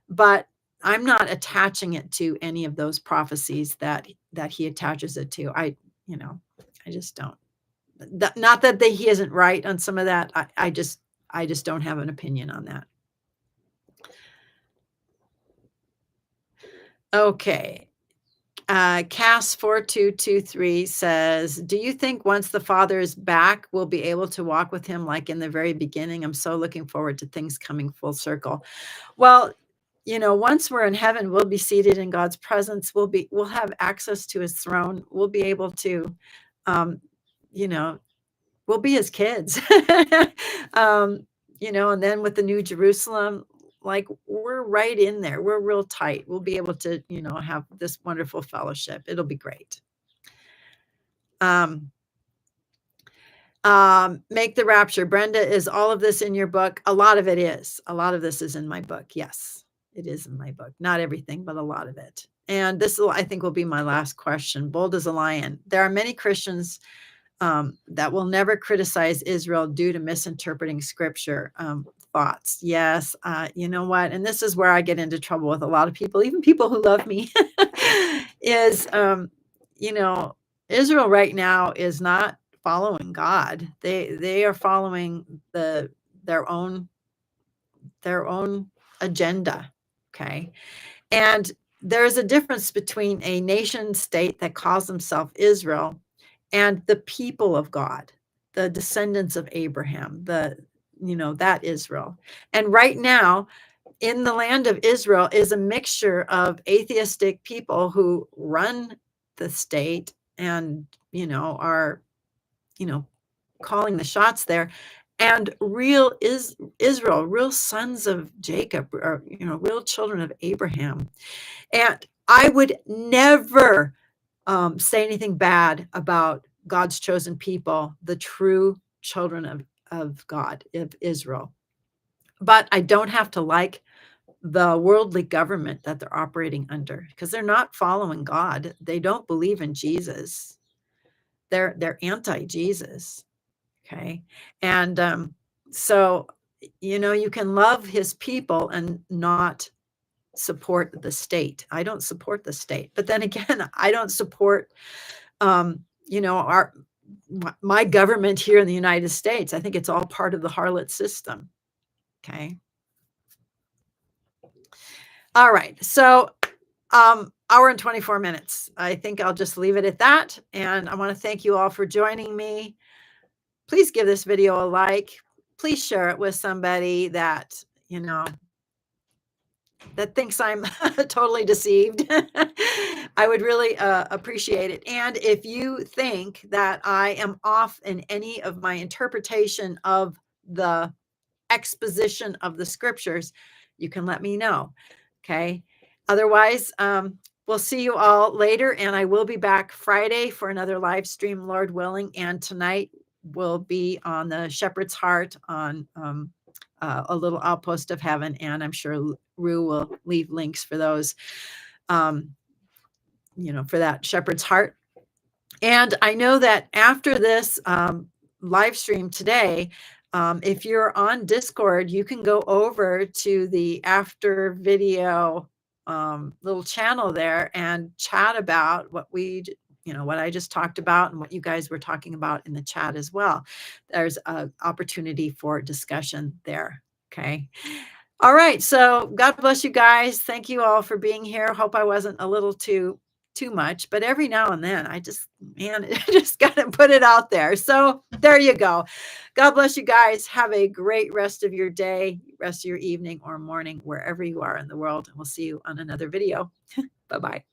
but I'm not attaching it to any of those prophecies that he attaches it to. I just don't. Not that he isn't right on some of that. I just don't have an opinion on that. Okay. Cass 4223 says, do you think once the Father is back, we'll be able to walk with him like in the very beginning? I'm so looking forward to things coming full circle. Well, once we're in heaven, we'll be seated in God's presence. We'll have access to his throne. We'll be able to, we'll be his kids. And then with the New Jerusalem, like, we're right in there. We're real tight. We'll be able to, have this wonderful fellowship. It'll be great. Make the rapture. Brenda, is all of this in your book? A lot of it is. A lot of this is in my book. Yes, it is in my book. Not everything, but a lot of it. And this, I think, will be my last question. Bold as a lion. There are many Christians that will never criticize Israel due to misinterpreting scripture. Thoughts? Yes. You know what? And this is where I get into trouble with a lot of people, even people who love me, is, Israel right now is not following God. They are following their own agenda. Okay. And there's a difference between a nation state that calls themselves Israel and the people of God, the descendants of Abraham, that Israel. And right now, in the land of Israel is a mixture of atheistic people who run the state and, are, calling the shots there, and real Israel, real sons of Jacob, or, real children of Abraham. And I would never say anything bad about God's chosen people, the true children of God, of Israel. But I don't have to like the worldly government that they're operating under, because they're not following God. They don't believe in Jesus. They're anti-Jesus. Okay. And so, you can love his people and not support the state. I don't support the state. But then again, I don't support, my government here in the United States. I think it's all part of the harlot system. Okay. All right. So, hour and 24 minutes. I think I'll just leave it at that. And I want to thank you all for joining me. Please give this video a like. Please share it with somebody that, that thinks I'm totally deceived. I would really appreciate it. And if you think that I am off in any of my interpretation of the exposition of the scriptures, you can let me know. Okay. Otherwise, we'll see you all later. And I will be back Friday for another live stream, Lord willing. And tonight will be on the Shepherd's Heart on a little outpost of heaven. And I'm sure Rue will leave links for those, for that Shepherd's Heart. And I know that after this live stream today, if you're on Discord, you can go over to the after video little channel there and chat about what what I just talked about and what you guys were talking about in the chat as well. There's an opportunity for discussion there. Okay. All right. So God bless you guys. Thank you all for being here. Hope I wasn't a little too much, but every now and then I just got to put it out there. So there you go. God bless you guys. Have a great rest of your day, rest of your evening or morning, wherever you are in the world. And we'll see you on another video. Bye-bye.